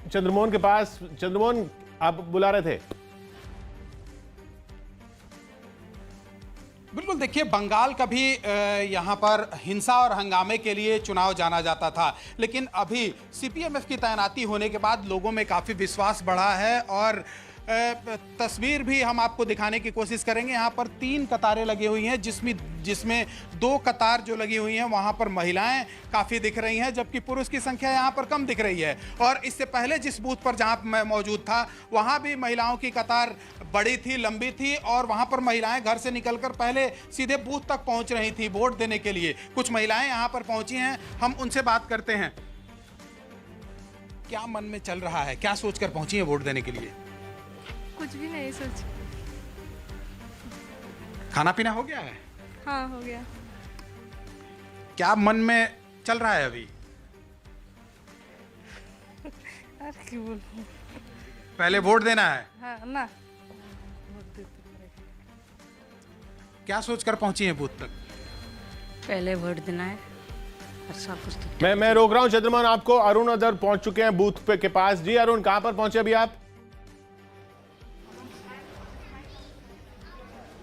चंद्रमोहन के पास। चंद्रमोहन, आप बुला रहे थे? बिल्कुल, देखिए बंगाल का भी यहाँ पर हिंसा और हंगामे के लिए चुनाव जाना जाता था, लेकिन अभी सीपीएमएफ की तैनाती होने के बाद लोगों में काफ़ी विश्वास बढ़ा है। और तस्वीर भी हम आपको दिखाने की कोशिश करेंगे। यहाँ पर 3 कतारें लगी हुई हैं, जिसमें 2 कतार जो लगी हुई हैं वहाँ पर महिलाएं काफ़ी दिख रही हैं, जबकि पुरुष की संख्या यहाँ पर कम दिख रही है। और इससे पहले जिस बूथ पर जहाँ मैं मौजूद था वहाँ भी महिलाओं की कतार बड़ी थी, लंबी थी, और वहाँ पर महिलाएं घर से निकलकर पहले सीधे बूथ तक पहुँच रही थी वोट देने के लिए। कुछ महिलाएं यहाँ पर पहुँची हैं, हम उनसे बात करते हैं। क्या मन में चल रहा है, क्या सोचकर पहुँची हैं वोट देने के लिए? कुछ भी नहीं सोच। खाना पीना हो गया है? हाँ, हो गया। क्या मन में चल रहा है अभी? क्यों बोलूं? पहले वोट देना है? हाँ ना। क्या सोचकर पहुंची हैं बूथ तक? पहले वोट देना है और सब कुछ। मैं रोक रहा हूं चंद्रमोहन आपको। अरुण अदर पहुंच चुके हैं बूथ पे के पास। जी अरुण, कहां पर पहुंचे अभी आप?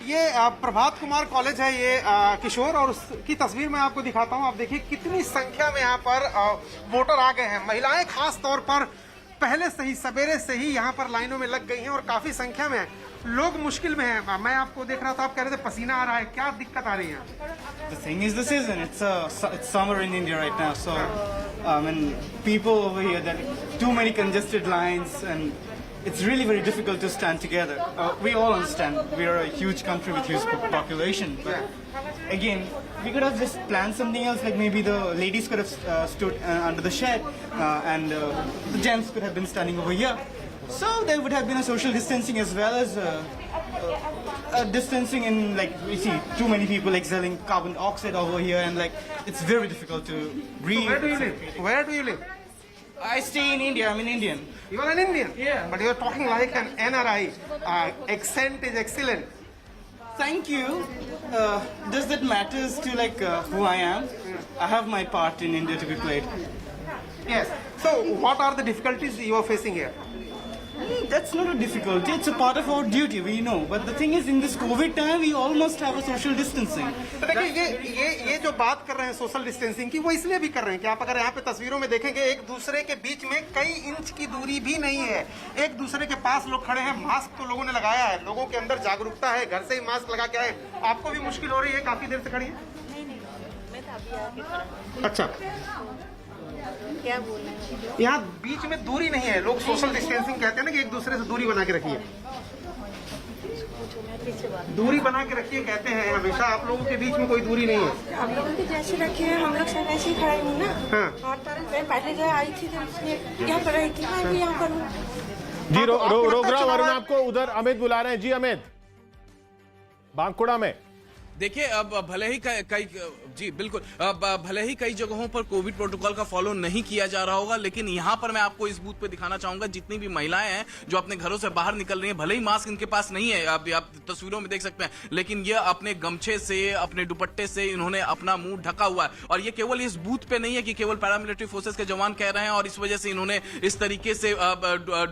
ये प्रभात कुमार कॉलेज है ये किशोर, और उसकी तस्वीर मैं आपको दिखाता हूं। आप देखिए कितनी संख्या में यहाँ पर वोटर आ गए हैं। महिलाएं खास तौर पर पहले से ही सवेरे से ही यहाँ पर लाइनों में लग गई हैं और काफी संख्या में हैं। लोग मुश्किल में हैं। मैं आपको देख रहा था, आप कह रहे थे पसीना आ रहा है, क्या दिक्कत आ रही है? The thing is the season. It's summer in India right now, so and people over here, there are too many congested lines, and it's really very difficult to stand together. We all understand we are a huge country with huge population, but again, we could have just planned something else. Like maybe the ladies could have stood under the shed, and the gents could have been standing over here. So there would have been a social distancing as well as distancing in, like, we see too many people exhaling carbon dioxide over here, and like it's very difficult to breathe. So where do you live? Where do you live? I stay in India. I'm an Indian. You are an Indian? Yeah. But you are talking like an NRI. Accent is excellent. Thank you. Does that matters to like who I am? I have my part in India to be played. Yes. So what are the difficulties you are facing here? That's not a difficulty. It's a part of our duty, we know. But the thing is, in this COVID time, we almost have a social distancing. तो देखिए ये जो बात कर रहे हैं social distancing की, वो इसलिए भी कर रहे हैं कि आप अगर यहाँ पे तस्वीरों में देखेंगे, एक दूसरे के बीच में कई इंच की दूरी भी नहीं है। एक दूसरे के पास लोग खड़े हैं, मास्क तो लोगों ने लगाया है, लोगों के अंदर जागरूकता है, घर से ही मास्क लगा के आए। आपको भी मुश्किल हो रही है? काफी देर से खड़ी है? मैं तो अभी आके खड़ा हूँ। अच्छा, क्या बोलना है? यहाँ बीच में दूरी नहीं है। लोग सोशल डिस्टेंसिंग कहते हैं ना कि एक दूसरे से दूरी बना के रखिए, दूरी बना के रखिए कहते हैं हमेशा। आप लोगों के बीच में कोई दूरी नहीं है। आप लोगों की जैसे रखी है, हम लोग सब ऐसे ही खड़े हूँ ना। हाँ। और मैं पहले जो आई थी तो इसलिए यहाँ पर रही थी, मैं भी यहाँ पर हूँ। जी रोक रहा हूं वरुण आपको। उधर अमित बुला रहे हैं। जी अमित, बांकुड़ा में देखिए, अब भले ही कई जी बिल्कुल, अब भले ही कई जगहों पर कोविड प्रोटोकॉल का फॉलो नहीं किया जा रहा होगा, लेकिन यहाँ पर मैं आपको इस बूथ पे दिखाना चाहूंगा जितनी भी महिलाएं हैं जो अपने घरों से बाहर निकल रही हैं, भले ही मास्क इनके पास नहीं है, आप तस्वीरों में देख सकते हैं, लेकिन ये अपने गमछे से, अपने दुपट्टे से इन्होंने अपना मुंह ढका हुआ है। और ये केवल इस बूथ पे नहीं है कि केवल पैरामिलिट्री फोर्सेस के जवान कह रहे हैं और इस वजह से इन्होंने इस तरीके से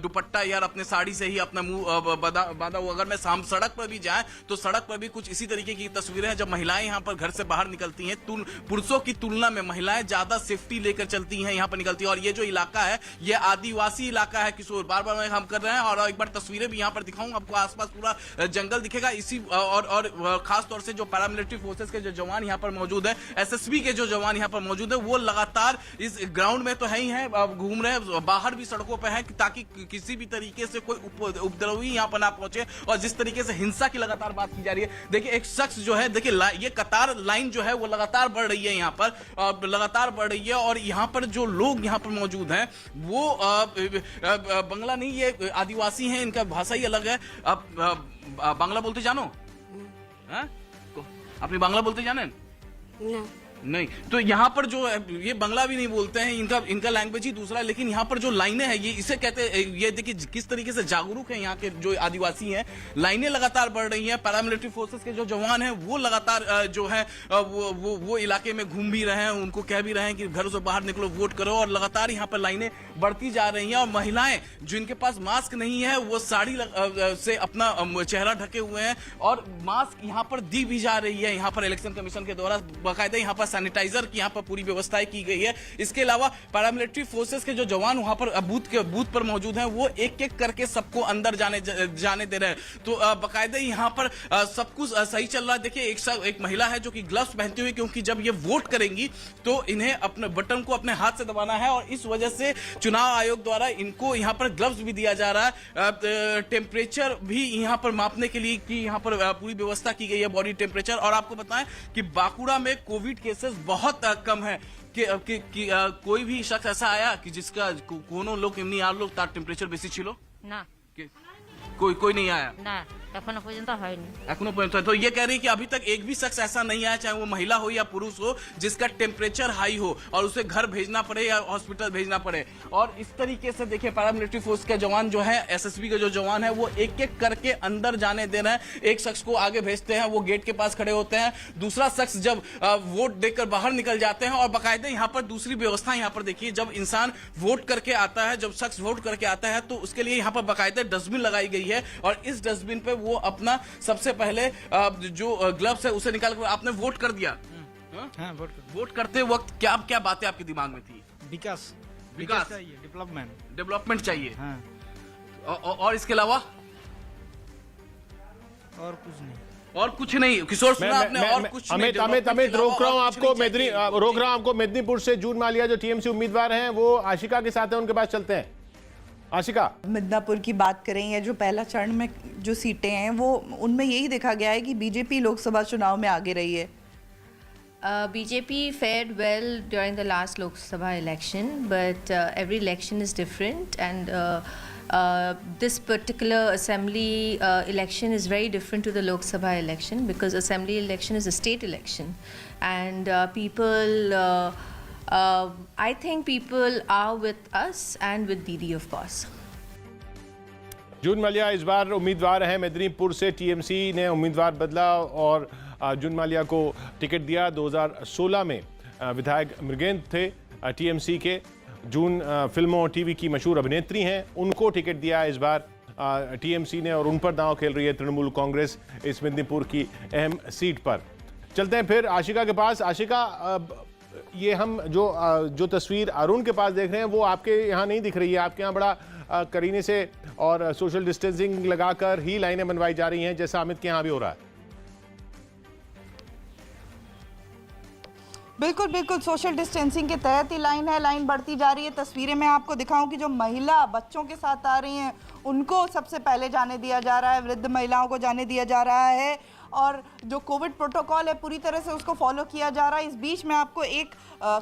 दुपट्टा या अपने साड़ी से ही अपना मुंह बांधा हुआ। अगर मैं सड़क पर भी जाए तो सड़क पर भी कुछ इसी तरीके की तस्वीरें हैं जब महिलाएं यहाँ पर घर से बाहर निकलती हैं। पुरुषों की तुलना में महिलाएं ज्यादा सेफ्टी लेकर चलती हैं, यहाँ पर निकलती हैं। और ये जो इलाका है ये आदिवासी इलाका है किशोर, बार बार हम कर रहे हैं। और एक बार तस्वीरें भी यहाँ पर दिखाऊं आपको, आसपास पूरा जंगल दिखेगा। इसी और खास तौर से जो पैरामिलिट्री फोर्सेस के जो जवान यहाँ पर मौजूद है, एसएसबी के जो जवान यहाँ पर मौजूद है, वो लगातार इस ग्राउंड में तो है ही है, घूम रहे हैं, बाहर भी सड़कों पर है ताकि किसी भी तरीके से कोई उपद्रवी यहाँ पर ना पहुंचे। और जिस तरीके से हिंसा की लगातार बात की जा रही है, देखिए एक शख्स जो है, देखिए ये कतार लाइन जो है वो लगातार बढ़ रही है यहाँ पर, लगातार बढ़ रही है। और यहाँ पर जो लोग यहाँ पर मौजूद हैं वो बंगला नहीं, ये आदिवासी हैं, इनका भाषा ही अलग है। आप बांग्ला बोलते जानो? अपनी बांग्ला बोलते जाने? नहीं, तो यहाँ पर जो ये बंगला भी नहीं बोलते हैं, इनका लैंग्वेज ही दूसरा है। लेकिन यहाँ पर जो लाइनें हैं, ये इसे कहते हैं, ये देखिए किस तरीके से जागरूक है यहाँ के जो आदिवासी हैं। लाइनें लगातार बढ़ रही हैं। पैरामिलिट्री फोर्सेस के जो जवान हैं वो लगातार जो है वो इलाके में घूम भी रहे हैं, उनको कह भी रहे हैं कि घरों से बाहर निकलो, वोट करो। और लगातार यहाँ पर लाइनें बढ़ती जा रही हैं। और महिलाएं जिनके पास मास्क नहीं है वो साड़ी से अपना चेहरा ढके हुए हैं और मास्क यहाँ पर दी भी जा रही है। यहाँ पर इलेक्शन कमीशन के द्वारा बाकायदा यहाँ पर सैनिटाइजर की यहाँ पर पूरी व्यवस्थाएं की गई है। इसके अलावा पैरामिलिट्री फोर्सेस के जो जवान वहां पर बूथ पर मौजूद हैं, वो एक एक करके सबको अंदर जाने दे रहे हैं। तो बाकायदा यहाँ पर सब कुछ सही चल रहा है। देखिए एक महिला है जो कि ग्लव्स पहनती हुई, क्योंकि जब ये वोट करेंगी तो इन्हें अपने बटन को अपने हाथ से दबाना है और इस वजह से चुनाव आयोग द्वारा इनको यहाँ पर ग्लव्स भी दिया जा रहा है। टेम्परेचर भी यहाँ पर मापने के लिए की यहाँ पर पूरी व्यवस्था की गई है, बॉडी टेम्परेचर। और आपको बताएं कि बांकुड़ा में कोविड केसेस बहुत कम है कि कोई भी शख्स ऐसा आया कि जिसका कोनो लोग एमनी आर लोग तार टेम्परेचर बेसी छिलो ना, कोई नहीं आया ना, एखोनो पर्यंत हयनि। एखोनो पर्यंत। तो ये कह रही है कि अभी तक एक भी शख्स ऐसा नहीं आया, चाहे वो महिला हो या पुरुष हो, जिसका टेम्परेचर हाई हो और उसे घर भेजना पड़े या हॉस्पिटल भेजना पड़े। और इस तरीके से देखिए पैरामिलिट्री फोर्स के जवान जो है, एसएसबी के जो जवान है, वो एक एक करके अंदर जाने दे रहे हैं। एक शख्स को आगे भेजते हैं, वो गेट के पास खड़े होते हैं। दूसरा शख्स जब वोट देकर बाहर निकल जाते हैं। और बाकायदा यहाँ पर दूसरी व्यवस्था यहाँ पर देखिए, जब इंसान वोट करके आता है, जब शख्स वोट करके आता है तो उसके लिए यहाँ पर बाकायदा डस्टबिन लगाई गई है। और इस डस्टबिन पे वो अपना सबसे पहले जो ग्लव्स है उसे निकाल कर, आपने वोट कर दिया? हाँ, वोट करते वक्त क्या बातें आपके दिमाग में थी? विकास चाहिए, डेवलपमेंट चाहिए। हाँ। और इसके अलावा और कुछ नहीं। और कुछ नहीं किशोर सुना आपने? और कुछ नहीं। अमित रोक रहा हूं आपको मेदिनीपुर से जून मालिया जो टीएमसी उम्मीदवार हैं वो आशिका के साथ है, उनके पास चलते हैं। आशिका, मिदनापुर की बात करें या जो पहला चरण में जो सीटें हैं वो उनमें यही देखा गया है कि बीजेपी लोकसभा चुनाव में आगे रही है। BJP fared well during the last Lok Sabha election, but every election is different, and this particular assembly election is very different to the Lok Sabha election, because assembly election is a state election, and I think people are with us and with Didi, of course. जून मालिया इस बार उम्मीदवार हैं मेदिनीपुर से। TMC ने उम्मीदवार बदला और जून मालिया को ticket दिया। 2016 में विधायक मृगेंद्र थे टीएमसी के। जून फिल्मों और टीवी की मशहूर अभिनेत्री हैं, उनको टिकट दिया इस बार टीएमसी ने, और उन पर दांव खेल रही है तृणमूल कांग्रेस इस मेदिनीपुर की अहम सीट पर। चलते हैं फिर आशिका के पास। आशिका, ये हम जो तस्वीर अरुण के पास देख रहे हैं वो आपके यहाँ नहीं दिख रही है। आपके यहाँ बड़ा करीने से और सोशल डिस्टेंसिंग लगाकर ही लाइनें बनवाई जा रही हैं, जैसा अमित के यहाँ भी हो रहा है। बिल्कुल बिल्कुल, सोशल डिस्टेंसिंग के तहत ही लाइन है, लाइन बढ़ती जा रही है। तस्वीरें मैं आपको दिखाऊं कि जो महिला बच्चों के साथ आ रही हैं उनको सबसे पहले जाने दिया जा रहा है, वृद्ध महिलाओं को जाने दिया जा रहा है, और जो कोविड प्रोटोकॉल है पूरी तरह से उसको फॉलो किया जा रहा है। इस बीच में आपको एक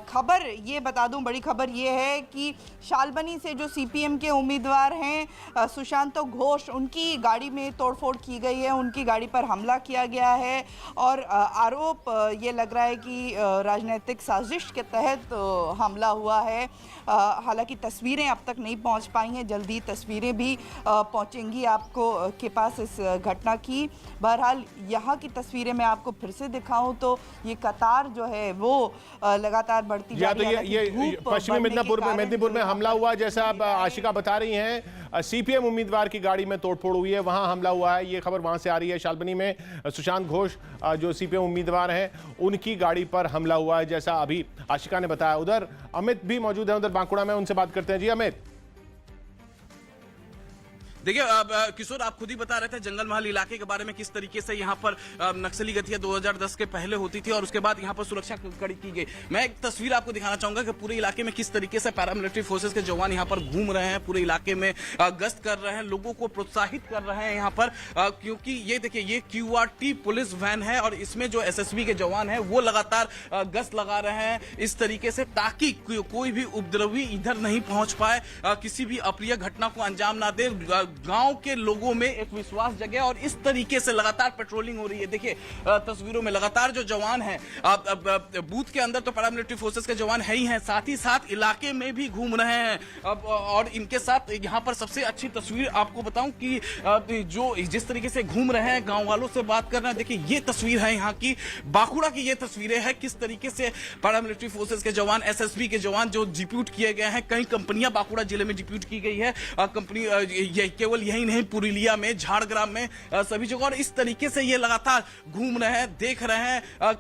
खबर ये बता दूं, बड़ी खबर ये है कि शालबनी से जो सीपीएम के उम्मीदवार हैं सुशांत घोष, उनकी गाड़ी में तोड़फोड़ की गई है, उनकी गाड़ी पर हमला किया गया है, और आरोप ये लग रहा है कि राजनीतिक साजिश के तहत हमला हुआ है। हालांकि तस्वीरें अब तक नहीं पहुंच पाई हैं, जल्दी तस्वीरें भी पहुंचेंगी आपको के पास इस घटना की। बहरहाल यहाँ की तस्वीरें मैं आपको फिर से दिखाऊं तो ये कतार जो है वो लगातार बढ़ती जा रही है। ये पश्चिमी मेदिनीपुर में हमला हुआ, जैसा आप आशिका बता रही हैं। सीपीएम उम्मीदवार की गाड़ी में तोड़फोड़ हुई है, वहां हमला हुआ है, ये खबर वहां से आ रही है। शालबनी में सुशांत घोष जो सीपीएम उम्मीदवार हैं उनकी गाड़ी पर हमला हुआ है, जैसा अभी आशिका ने बताया। उधर अमित भी मौजूद है, उधर बांकुड़ा में, उनसे बात करते हैं। जी अमित। देखिए किशोर, आप खुद ही बता रहे थे जंगल महल इलाके के बारे में, किस तरीके से यहाँ पर नक्सली गतियां 2010 के पहले होती थी और उसके बाद यहाँ पर सुरक्षा कड़ी की गई। मैं एक तस्वीर आपको दिखाना चाहूंगा कि पूरे इलाके में किस तरीके से पैरामिलिट्री फोर्सेस के जवान यहाँ पर घूम रहे हैं, पूरे इलाके में गश्त कर रहे हैं, लोगों को प्रोत्साहित कर रहे हैं यहाँ पर, क्योंकि ये देखिए ये QRT पुलिस वैन है और इसमें जो SSB के जवान है वो लगातार गश्त लगा रहे हैं इस तरीके से, ताकि कोई भी उपद्रवी इधर नहीं पहुंच पाए, किसी भी अप्रिय घटना को अंजाम ना दे, गांव के लोगों में एक विश्वास जगे, और इस तरीके से लगातार पेट्रोलिंग हो रही है। देखिए तस्वीरों में लगातार जो जवान हैं बूथ के अंदर तो पैरामिलिट्री फोर्सेस के जवान है ही हैं, साथ ही साथ इलाके में भी घूम रहे हैं। और इनके साथ यहाँ पर सबसे अच्छी तस्वीर आपको बताऊं कि जो जिस तरीके से घूम रहे हैं, गांव वालों से बात कर रहे हैं। देखिए ये तस्वीर है यहाँ की बांकुड़ा की, ये तस्वीरें हैं किस तरीके से पैरामिलिट्री फोर्सेस के जवान, SSB के जवान जो डिप्यूट किए गए हैं। कई कंपनियां बांकुड़ा जिले में डिप्यूट की गई है, कंपनी केवल यही नहीं, पुरुलिया में, झारग्राम में, सभी जगह, और इस तरीके से ये लगातार घूम रहे हैं, देख रहे हैं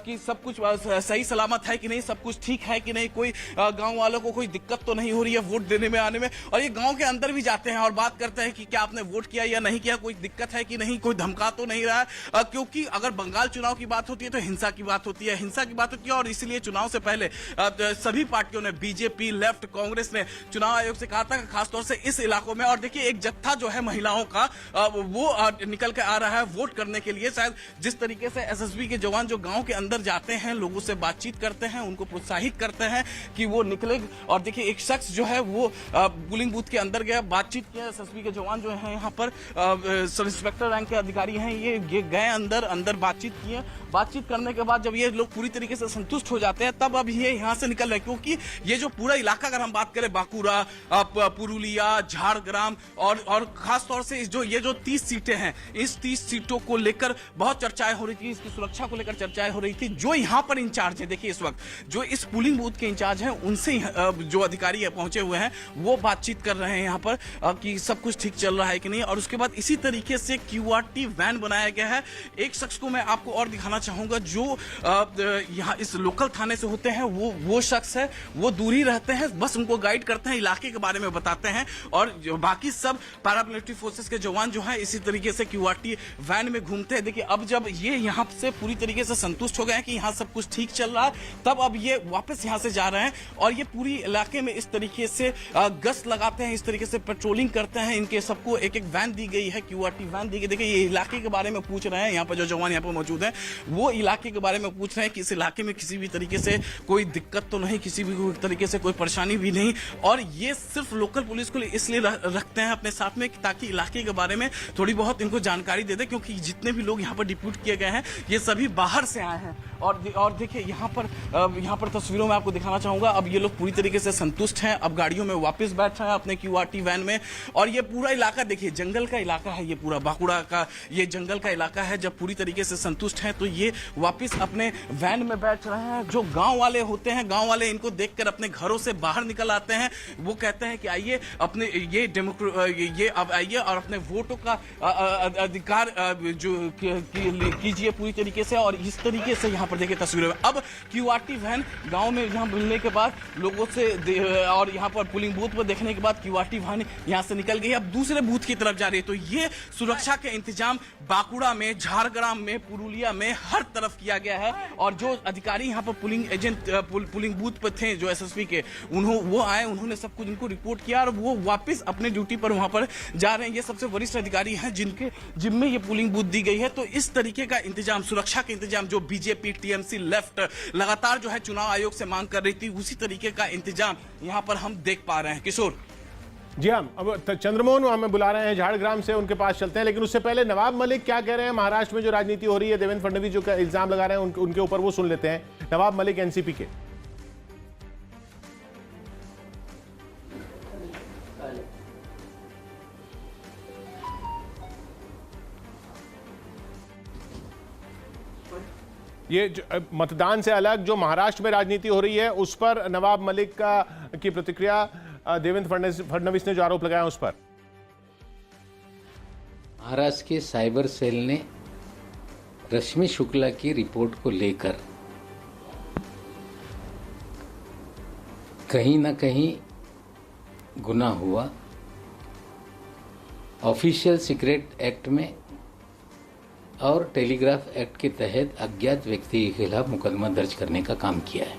कि सब कुछ सही सलामत है कि नहीं, सब कुछ ठीक है कि नहीं, कोई गांव वालों को कोई दिक्कत तो नहीं हो रही है वोट देने में, आने में। और ये गांव के अंदर भी जाते हैं और बात करते हैं कि क्या आपने वोट किया या नहीं किया, कोई दिक्कत है कि नहीं, कोई धमका तो नहीं रहा है, क्योंकि अगर बंगाल चुनाव की बात होती है तो हिंसा की बात होती है, हिंसा की बात होती है। और इसलिए चुनाव से पहले सभी पार्टियों ने, बीजेपी, लेफ्ट, कांग्रेस ने चुनाव आयोग से कहा था कि खासतौर से इस इलाकों में, और देखिए एक जत्था जो है महिलाओं का वो निकल के आ रहा है वोट करने के लिए। शायद जिस तरीके से SSB के जवान जो गांव के अंदर जाते हैं, लोगों से बातचीत करते हैं, उनको प्रोत्साहित करते हैं कि वो निकले। और देखिए एक शख्स जो है वो पोलिंग बूथ के अंदर गया, बातचीत किया। SSB के जवान जो हैं यहाँ पर सब इंस्पेक्टर रैंक के अधिकारी हैं, ये गए अंदर बातचीत किए। बातचीत करने के बाद जब ये लोग पूरी तरीके से संतुष्ट हो जाते हैं तब अब ये यहाँ से निकल रहे हैं, क्योंकि ये जो पूरा इलाका अगर हम बात करें, बांकुड़ा, पुरुलिया, झारग्राम और और खास तौर से ये जो 30 सीटें हैं, इस 30 सीटों को लेकर बहुत चर्चाएं हो रही थी, इसकी सुरक्षा को लेकर चर्चाएं हो रही थी। जो यहाँ पर इंचार्ज है, देखिए इस वक्त जो इस पोलिंग बूथ के इंचार्ज हैं, उनसे जो अधिकारी पहुंचे हुए हैं वो बातचीत कर रहे हैं यहाँ पर कि सब कुछ ठीक चल रहा है कि नहीं। और उसके बाद इसी तरीके से QRT वैन बनाया गया है। एक शख्स को मैं आपको और दिखाना चाहूंगा जो यहाँ इस लोकल थाने से होते हैं, वो शख्स है, वो दूरी रहते हैं, बस उनको गाइड करते हैं, इलाके के बारे में बताते हैं। और बाकी सब पैरामिलिट्री फोर्सेस के जवान जो हैं इसी तरीके से QRT वैन में घूमते हैं। देखिए अब जब ये यहाँ से पूरी तरीके से संतुष्ट हो गए हैं कि यहाँ सब कुछ ठीक चल रहा है, तब अब ये वापस यहाँ से जा रहे हैं और ये पूरी इलाके में इस तरीके से गश्त लगाते हैं, इस तरीके से पेट्रोलिंग करते हैं। इनके सबको एक एक वैन दी गई है, QRT वैन दी गई। देखिए ये इलाके के बारे में पूछ रहे हैं, यहाँ पर जो जवान यहाँ पर मौजूद हैं वो इलाके के बारे में पूछ रहे हैं कि इस इलाके में किसी भी तरीके से कोई दिक्कत तो नहीं, किसी भी तरीके से कोई परेशानी भी नहीं। और ये सिर्फ लोकल पुलिस को इसलिए रखते हैं अपने साथ में ताकि इलाके के बारे में थोड़ी बहुत इनको जानकारी दे दे, क्योंकि जितने भी लोग यहाँ पर डिप्यूट किए गए हैं ये सभी बाहर से आए हैं। और देखिए यहाँ पर तस्वीरों में आपको दिखाना चाहूंगा, अब ये लोग पूरी तरीके से संतुष्ट हैं, अब गाड़ियों में वापस बैठ रहे हैं अपने QRT वैन में। और ये पूरा इलाका देखिए जंगल का इलाका है, ये पूरा बांकुड़ा का ये जंगल का इलाका है। जब पूरी तरीके से संतुष्ट हैं तो ये वापस अपने वैन में बैठ रहे हैं। जो गांव वाले होते हैं, गांव वाले इनको देखकर अपने घरों से बाहर निकल आते हैं। वो कहते हैं कि आइए अपने ये अब आइए और अपने वोटों का अधिकार जो कीजिए पूरी तरीके से। और इस तरीके से यहाँ पर देखिए तस्वीरों में अब QRT वैन गांव में यहाँ मिलने के बाद लोगों से और यहाँ पर पोलिंग बूथ पर देखने के बाद QRT वैन यहाँ से निकल गई, अब दूसरे बूथ की तरफ जा रही है। तो ये सुरक्षा के इंतजाम बांकुड़ा में, झारग्राम में, पुरुलिया में हर तरफ किया गया है। और जो अधिकारी यहाँ पर पोलिंग एजेंट पोलिंग बूथ पर थे, जो SSP के, वो आए, उन्होंने सब कुछ इनको रिपोर्ट किया और वो वापस अपने ड्यूटी पर वहां पर जा रहे हैं। ये सबसे वरिष्ठ अधिकारी हैं जिनमें ये पोलिंग बूथ दी गई है। तो इस तरीके का इंतजाम, सुरक्षा के इंतजाम जो BJP TMC लेफ्ट लगातार जो है चुनाव आयोग से मांग कर रही थी, उसी तरीके का इंतजाम यहाँ पर हम देख पा रहे हैं। किशोर जी हाँ, अब चंद्रमोहन हमें बुला रहे हैं झारग्राम से, उनके पास चलते हैं। लेकिन उससे पहले नवाब मलिक क्या कह रहे हैं महाराष्ट्र में जो राजनीति हो रही है, देवेंद्र फडणवीस जो इल्जाम लगा रहे हैं उनके ऊपर, वो सुन लेते हैं। नवाब मलिक NCP के। ये मतदान से अलग जो महाराष्ट्र में राजनीति हो रही है उस पर नवाब मलिक की प्रतिक्रिया, देवेंद्र फडणवीस ने जो आरोप लगाया उस पर। महाराष्ट्र के साइबर सेल ने रश्मि शुक्ला की रिपोर्ट को लेकर कहीं ना कहीं गुनाह हुआ। ऑफिशियल सीक्रेट एक्ट में और टेलीग्राफ एक्ट के तहत अज्ञात व्यक्ति के खिलाफ मुकदमा दर्ज करने का काम किया है।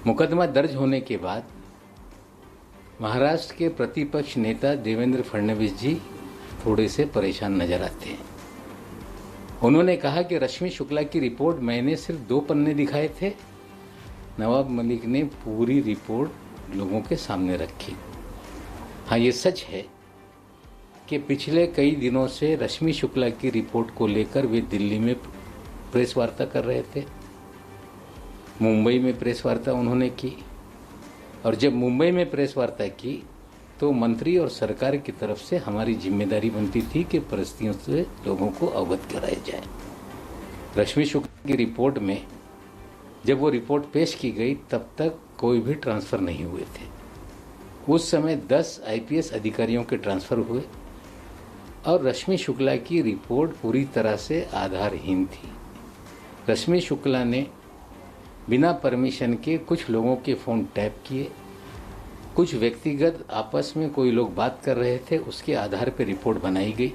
मुकदमा दर्ज होने के बाद महाराष्ट्र के प्रतिपक्ष नेता देवेंद्र फडणवीस जी थोड़े से परेशान नजर आते हैं। उन्होंने कहा कि रश्मि शुक्ला की रिपोर्ट मैंने सिर्फ 2 पन्ने दिखाए थे, नवाब मलिक ने पूरी रिपोर्ट लोगों के सामने रखी। हाँ, ये सच है कि पिछले कई दिनों से रश्मि शुक्ला की रिपोर्ट को लेकर वे दिल्ली में प्रेस वार्ता कर रहे थे, मुंबई में प्रेस वार्ता उन्होंने की। और जब मुंबई में प्रेस वार्ता की तो मंत्री और सरकार की तरफ से हमारी जिम्मेदारी बनती थी कि परिस्थितियों से लोगों को अवगत कराया जाए। रश्मि शुक्ला की रिपोर्ट में जब वो रिपोर्ट पेश की गई तब तक कोई भी ट्रांसफ़र नहीं हुए थे। उस समय 10 IPS अधिकारियों के ट्रांसफ़र हुए और रश्मि शुक्ला की रिपोर्ट पूरी तरह से आधारहीन थी। रश्मि शुक्ला ने बिना परमिशन के कुछ लोगों के फ़ोन टैप किए, कुछ व्यक्तिगत आपस में कोई लोग बात कर रहे थे, उसके आधार पर रिपोर्ट बनाई गई।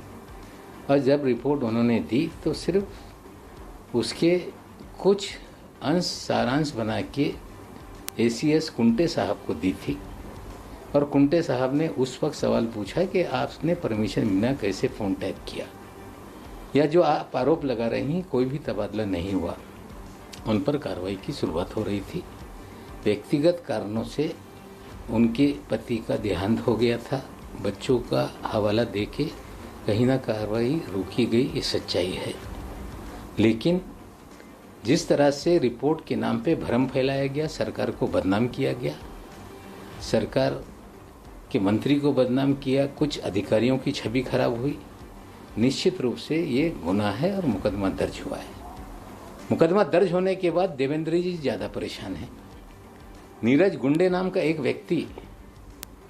और जब रिपोर्ट उन्होंने दी तो सिर्फ उसके कुछ अंश सारांश बना के ACS कुंटे साहब को दी थी। और कुंटे साहब ने उस वक्त सवाल पूछा कि आपने परमिशन बिना कैसे फ़ोन टैप किया, या जो आप आरोप लगा रही हैं कोई भी तबादला नहीं हुआ। उन पर कार्रवाई की शुरुआत हो रही थी। व्यक्तिगत कारणों से उनके पति का देहांत हो गया था, बच्चों का हवाला देके कहीं ना कार्रवाई रोकी गई, ये सच्चाई है। लेकिन जिस तरह से रिपोर्ट के नाम पे भ्रम फैलाया गया, सरकार को बदनाम किया गया, सरकार कि मंत्री को बदनाम किया, कुछ अधिकारियों की छवि खराब हुई, निश्चित रूप से ये गुनाह है और मुकदमा दर्ज हुआ है। मुकदमा दर्ज होने के बाद देवेंद्र जी ज़्यादा परेशान हैं। नीरज गुंडे नाम का एक व्यक्ति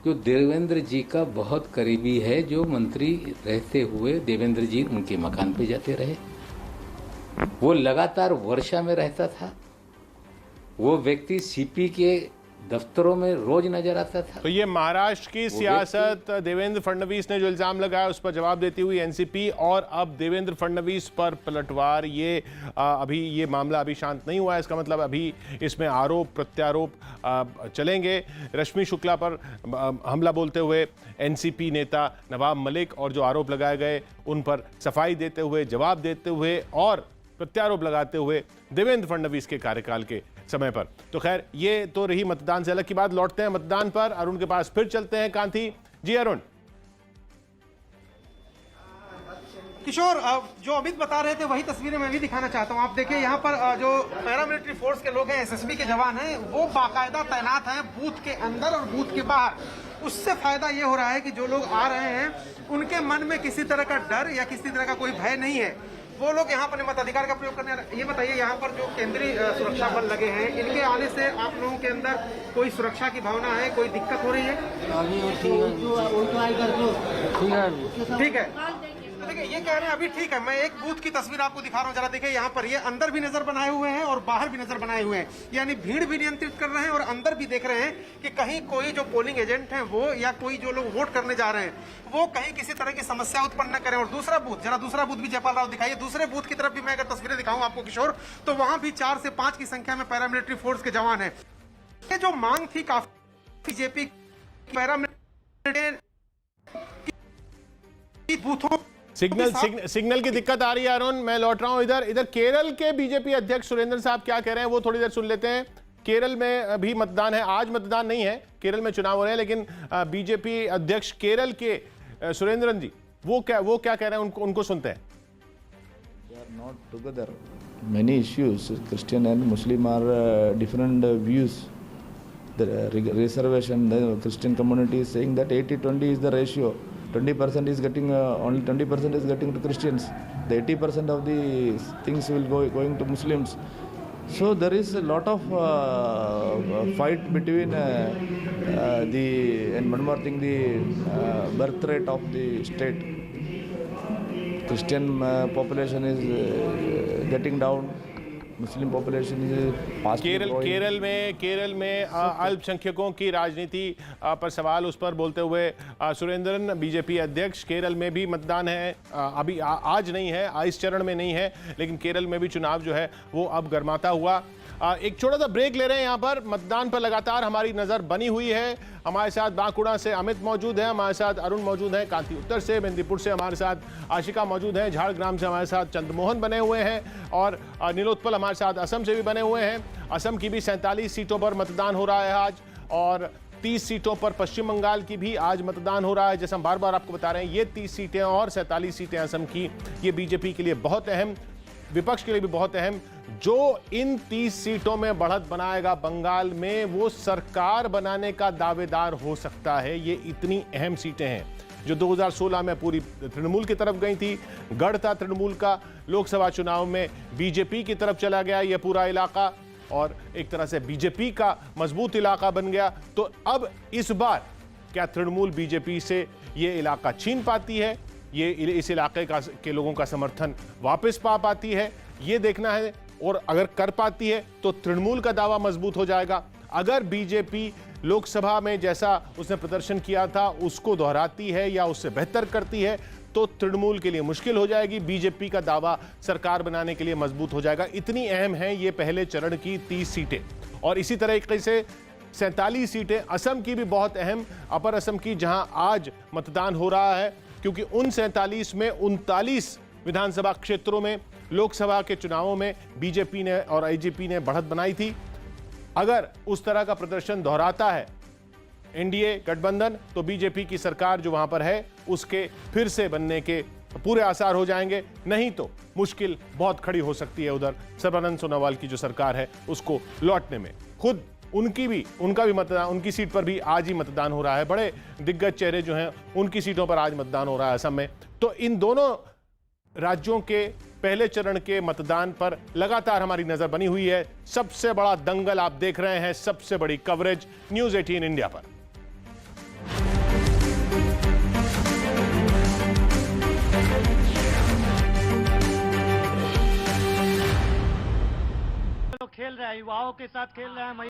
जो देवेंद्र जी का बहुत करीबी है, जो मंत्री रहते हुए देवेंद्र जी उनके मकान पे जाते रहे, वो लगातार वर्षा में रहता था, वो व्यक्ति सीपी के दफ्तरों में रोज नजर आता था। तो ये महाराष्ट्र की सियासत, देवेंद्र फडणवीस ने जो इल्जाम लगाया उस पर जवाब देती हुई एनसीपी, और अब देवेंद्र फडणवीस पर पलटवार। ये अभी ये मामला अभी शांत नहीं हुआ है, इसका मतलब अभी इसमें आरोप प्रत्यारोप चलेंगे। रश्मि शुक्ला पर हमला बोलते हुए एनसीपी नेता नवाब मलिक और जो आरोप लगाए गए उन पर सफाई देते हुए, जवाब देते हुए और प्रत्यारोप लगाते हुए देवेंद्र फडणवीस के कार्यकाल के समय पर। तो खैर ये तो रही मतदान से अलग की बात। लौटते हैं मतदान पर, अरुण के पास फिर चलते हैं। कांति जी, अरुण। किशोर, जो अमित बता रहे थे वही तस्वीरें मैं भी दिखाना चाहता हूं। आप देखिए यहाँ पर जो पैरामिलिट्री फोर्स के लोग हैं, एसएसबी के जवान हैं, वो बाकायदा तैनात हैं बूथ के अंदर और बूथ के बाहर। उससे फायदा ये हो रहा है कि जो लोग आ रहे हैं उनके मन में किसी तरह का डर या किसी तरह का कोई भय नहीं है। वो लोग यहाँ पर मताधिकार का प्रयोग करने। ये बताइए, यहाँ पर जो केंद्रीय सुरक्षा बल लगे हैं, इनके आने से आप लोगों के अंदर कोई सुरक्षा की भावना है, कोई दिक्कत हो रही है? ठीक है, देखिए ये कह रहे हैं अभी ठीक है। मैं एक बूथ की तस्वीर आपको दिखा रहा हूँ, जरा देखिए। यहाँ पर ये अंदर भी नजर बनाए हुए हैं और बाहर भी नजर बनाए हुए हैं, यानी भीड़ भी नियंत्रित कर रहे हैं और अंदर भी देख रहे हैं कि कहीं कोई जो पोलिंग एजेंट हैं वो या कोई जो लोग वोट करने जा रहे हैं वो कहीं किसी तरह की समस्या उत्पन्न न करें। और दूसरा बूथ, जरा दूसरा बूथ भी जयपाल राव दिखाइए। दूसरे बूथ की तरफ भी मैं अगर तस्वीरें दिखाऊं आपको किशोर, तो वहां भी 4 से 5 की संख्या में पैरामिलिट्री फोर्स के जवान है। ये जो मांग थी काफी बीजेपी पैरामिलिट्री बूथों सिग्नल की दिक्कत आ रही है अरुण। मैं लौट रहा हूं इधर केरल के बीजेपी अध्यक्ष सुरेंद्र साहब क्या कह रहे हैं वो थोड़ी देर सुन लेते हैं। केरल में भी मतदान है, आज मतदान नहीं है, केरल में चुनाव हो रहे हैं, लेकिन बीजेपी अध्यक्ष केरल के सुरेंद्रन जी वो क्या कह रहे हैं, उनको सुनते हैं। They are not together. Many issues, Christian and Muslim are different views. The reservation, the Christian community is saying that 80-20 is the ratio. 20% is getting only 20% is getting to Christians. The 80% of the things will going to Muslims. So there is a lot of fight between and one more thing, the birth rate of the state. Christian population is getting down. Muslim population Kerala में अल्पसंख्यकों की राजनीति पर सवाल उस पर बोलते हुए सुरेंद्रन बीजेपी अध्यक्ष, केरल में भी मतदान है, अभी आज नहीं है, इस चरण में नहीं है, लेकिन केरल में भी चुनाव जो है वो अब गर्माता हुआ। एक छोटा सा ब्रेक ले रहे हैं। यहाँ पर मतदान पर लगातार हमारी नज़र बनी हुई है। हमारे साथ बांकुड़ा से अमित मौजूद है, हमारे साथ अरुण मौजूद हैं, कांति उत्तर से, मेदिनीपुर से हमारे साथ आशिका मौजूद है, झाड़ग्राम से हमारे साथ चंद्रमोहन बने हुए हैं और नीलोत्पल हमारे साथ असम से भी बने हुए हैं। असम की भी 47 सीटों पर मतदान हो रहा है आज, और 30 सीटों पर पश्चिम बंगाल की भी आज मतदान हो रहा है। जैसे हम बार बार आपको बता रहे हैं, ये 30 सीटें और 47 सीटें असम की, ये बीजेपी के लिए बहुत अहम, विपक्ष के लिए भी बहुत अहम। जो इन 30 सीटों में बढ़त बनाएगा बंगाल में, वो सरकार बनाने का दावेदार हो सकता है। ये इतनी अहम सीटें हैं जो 2016 में पूरी तृणमूल की तरफ गई थी, गढ़ था तृणमूल का, लोकसभा चुनाव में बीजेपी की तरफ चला गया ये पूरा इलाका और एक तरह से बीजेपी का मजबूत इलाका बन गया। तो अब इस बार क्या तृणमूल बीजेपी से ये इलाका छीन पाती है, ये इस इलाके के लोगों का समर्थन वापस पा पाती है, ये देखना है। और अगर कर पाती है तो तृणमूल का दावा मजबूत हो जाएगा। अगर बीजेपी लोकसभा में जैसा उसने प्रदर्शन किया था उसको दोहराती है या उससे बेहतर करती है तो तृणमूल के लिए मुश्किल हो जाएगी, बीजेपी का दावा सरकार बनाने के लिए मजबूत हो जाएगा। इतनी अहम है ये पहले चरण की 30 सीटें। और इसी तरीके से 47 सीटें असम की भी बहुत अहम, अपर असम की, जहां आज मतदान हो रहा है, क्योंकि उन 47 में 39 विधानसभा क्षेत्रों में लोकसभा के चुनावों में बीजेपी ने और आईजीपी ने बढ़त बनाई थी। अगर उस तरह का प्रदर्शन दोहराता है एनडीए गठबंधन, तो बीजेपी की सरकार जो वहां पर है उसके फिर से बनने के पूरे आसार हो जाएंगे। नहीं तो मुश्किल बहुत खड़ी हो सकती है उधर सर्बानंद सोनोवाल की जो सरकार है उसको लौटने में। खुद उनका भी मतदान, उनकी सीट पर भी आज ही मतदान हो रहा है। बड़े दिग्गज चेहरे जो हैं उनकी सीटों पर आज मतदान हो रहा है असम में। तो इन दोनों राज्यों के पहले चरण के मतदान पर लगातार हमारी नजर बनी हुई है। सबसे बड़ा दंगल आप देख रहे हैं, सबसे बड़ी कवरेज न्यूज़ 18 इंडिया पर। खेल रहे हैं, युवाओं के साथ खेल रहे हैं।